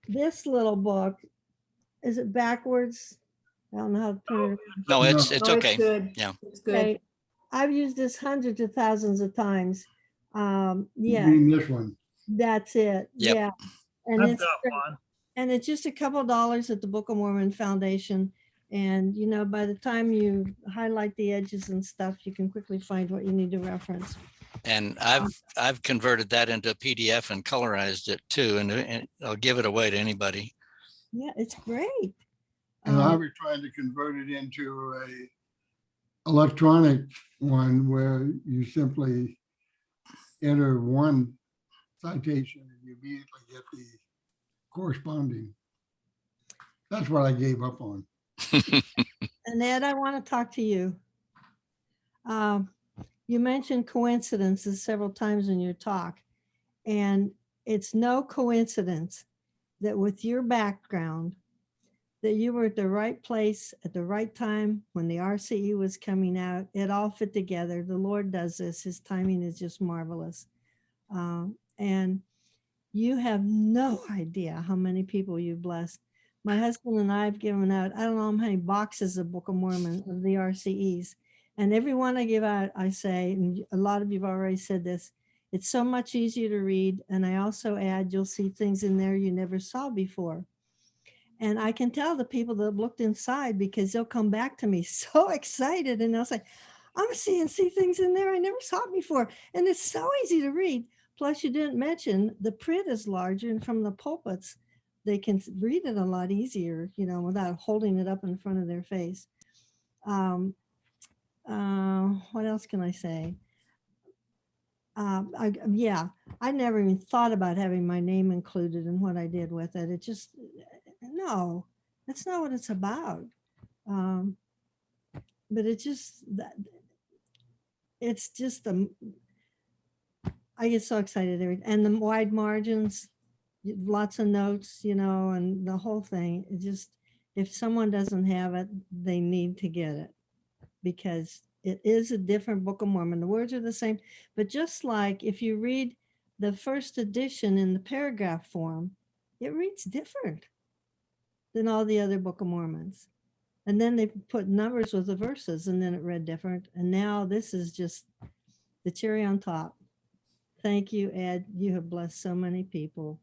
Speaker 11: this little book, is it backwards? I don't know how to turn it.
Speaker 5: No, it's
Speaker 2: Oh,
Speaker 5: okay.
Speaker 2: good.
Speaker 5: Yeah.
Speaker 2: It's good.
Speaker 11: Okay. I've used this hundreds of thousands of times.
Speaker 4: You
Speaker 11: Yeah,
Speaker 4: mean this one?
Speaker 11: that's it.
Speaker 5: Yep.
Speaker 11: Yeah. And
Speaker 8: I've
Speaker 11: it's
Speaker 8: got one.
Speaker 11: and it's just a couple dollars at the Book of Mormon Foundation. And, you know, by the time you highlight the edges and stuff, you can quickly find what you need to reference.
Speaker 5: And I've converted that into a PDF and colorized it too, and I'll give it away to anybody.
Speaker 11: Yeah, it's great.
Speaker 4: And I was trying to convert it into a electronic one where you simply enter one citation and you immediately get the corresponding. That's what I gave up on.
Speaker 11: And Ed, I want to talk to you. You mentioned coincidences several times in your talk, and it's no coincidence that with your background, that you were at the right place at the right time when the RCE was coming out. It all fit together. The Lord does this. His timing is just marvelous. And you have no idea how many people you've blessed. My husband and I have given out, I don't know how many boxes of Book of Mormon of the RCEs. And every one I give out, I say, and a lot of you've already said this, it's so much easier to read. And I also add, you'll see things in there you never saw before. And I can tell the people that have looked inside because they'll come back to me so excited and they'll say, I'm seeing things in there I never saw before. And it's so easy to read. Plus, you didn't mention the print is larger, and from the pulpits, they can read it a lot easier, you know, without holding it up in front of their face. What else can I say? I never even thought about having my name included in what I did with it. It just, no, that's not what it's about. But it's just that it's just I get so excited and the wide margins, lots of notes, you know, and the whole thing. It just, if someone doesn't have it, they need to get it because it is a different Book of Mormon. The words are the same, but just like if you read the first edition in the paragraph form, it reads different than all the other Book of Mormons. And then they put numbers with the verses and then it read different. And now this is just the cherry on top. Thank you, Ed. You have blessed so many people.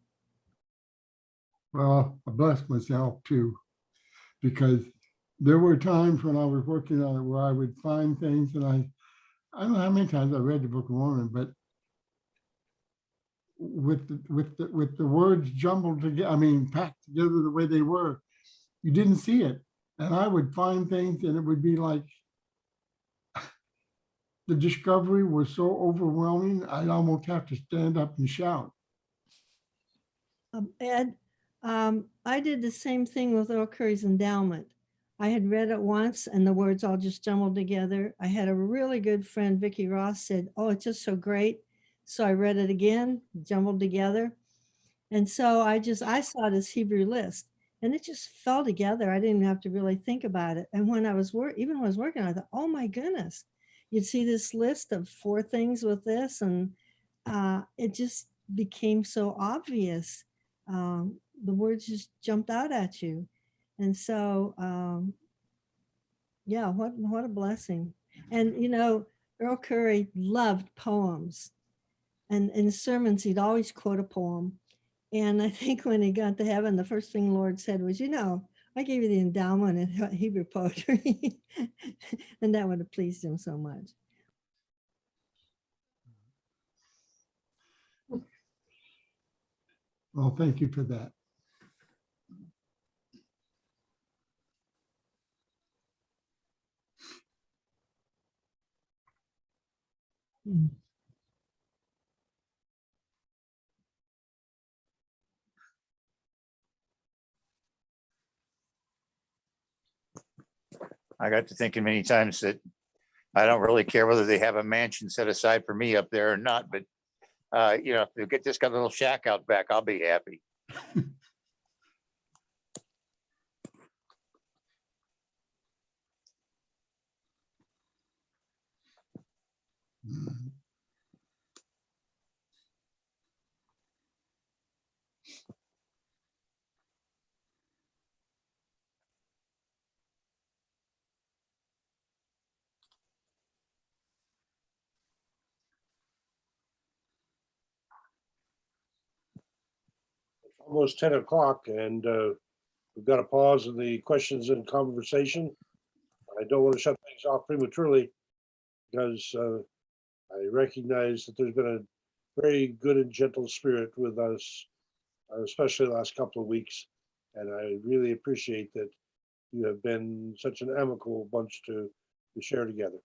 Speaker 4: Well, I blessed myself too, because there were times when I was working on it where I would find things and I don't know how many times I read the Book of Mormon, but with the words jumbled together, I mean, packed together the way they were, you didn't see it. And I would find things and it would be like, the discovery was so overwhelming, I'd almost have to stand up and shout.
Speaker 11: Ed, I did the same thing with Earl Curry's endowment. I had read it once and the words all just jumbled together. I had a really good friend, Vicki Ross, said, oh, it's just so great. So I read it again, jumbled together. And so I saw it as Hebrew list and it just fell together. I didn't have to really think about it. And when I was working, I thought, oh my goodness, you'd see this list of 4 things with this. And it just became so obvious. The words just jumped out at you. And so, yeah, what a blessing. And, you know, Earl Curry loved poems. And in sermons, he'd always quote a poem. And I think when he got to heaven, the first thing the Lord said was, you know, I gave you the endowment in Hebrew poetry. And that would have pleased him so much.
Speaker 4: Well, thank you for that.
Speaker 7: I got to thinking many times that I don't really care whether they have a mansion set aside for me up there or not, but you know, if they get this kind of little shack out back, I'll be happy.
Speaker 1: Almost 10 o'clock and we've got to pause in the questions and conversation. I don't want to shut things off prematurely because I recognize that there's been a very good and gentle spirit with us, especially the last couple of weeks. And I really appreciate that you have been such an amicable bunch to share together.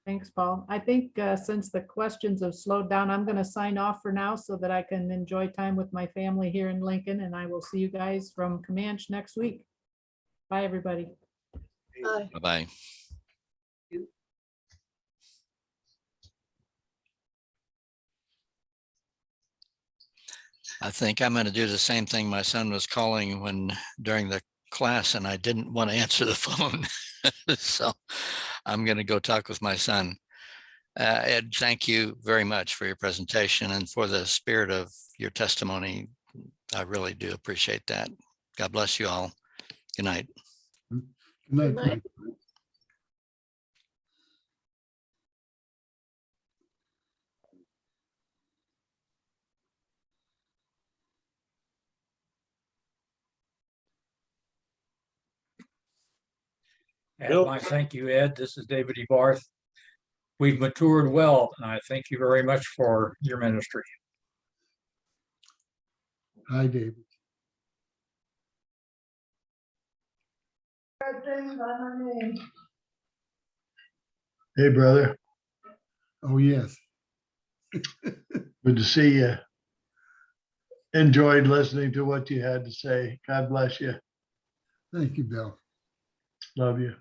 Speaker 2: Thanks, Paul. I think since the questions have slowed down, I'm going to sign off for now so that I can enjoy time with my family here in Lincoln, and I will see you guys from Comanche next week. Bye, everybody.
Speaker 6: Bye.
Speaker 5: Bye-bye. I think I'm going to do the same thing. My son was calling during the class, and I didn't want to answer the phone. So I'm going to go talk with my son. Ed, thank you very much for your presentation and for the spirit of your testimony. I really do appreciate that. God bless you all. Good night.
Speaker 4: Good night.
Speaker 6: Good night.
Speaker 4: Frank.
Speaker 12: And
Speaker 1: Bill?
Speaker 12: my thank you, Ed. This is David E. Barth. We've matured well, and I thank you very much for your ministry.
Speaker 4: Hi, David.
Speaker 13: Hey, brother.
Speaker 4: Oh, yes.
Speaker 13: Good to see you. Enjoyed listening to what you had to say. God bless you.
Speaker 4: Thank you, Bill.
Speaker 13: Love you.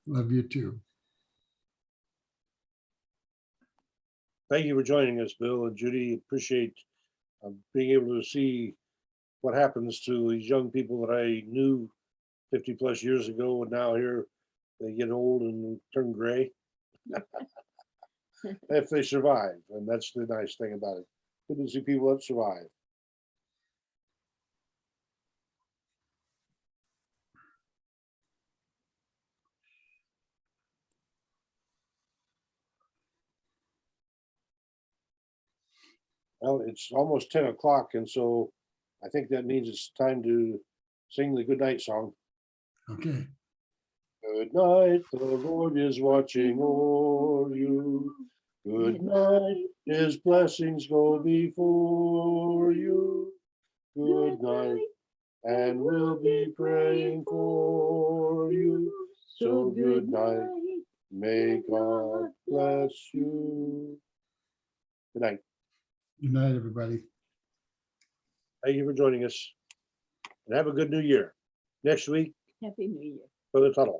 Speaker 4: Love you too.
Speaker 1: Thank you for joining us, Bill and Judy. Appreciate being able to see what happens to these young people that I knew 50 plus years ago, and now here they get old and turn gray. If they survive, and that's the nice thing about it. Good to see people that survive. Well, it's almost 10 o'clock, and so I think that means it's time to sing the goodnight song.
Speaker 4: Okay.
Speaker 1: Good night, the Lord is watching o'er you. Good night, his blessings go before you. Good night, and we'll be praying for you. So good night, may God bless you. Good night.
Speaker 4: Good night, everybody.
Speaker 1: Thank you for joining us, and have a good new year. Next week,
Speaker 11: Happy New Year.
Speaker 1: Brother Tuttle.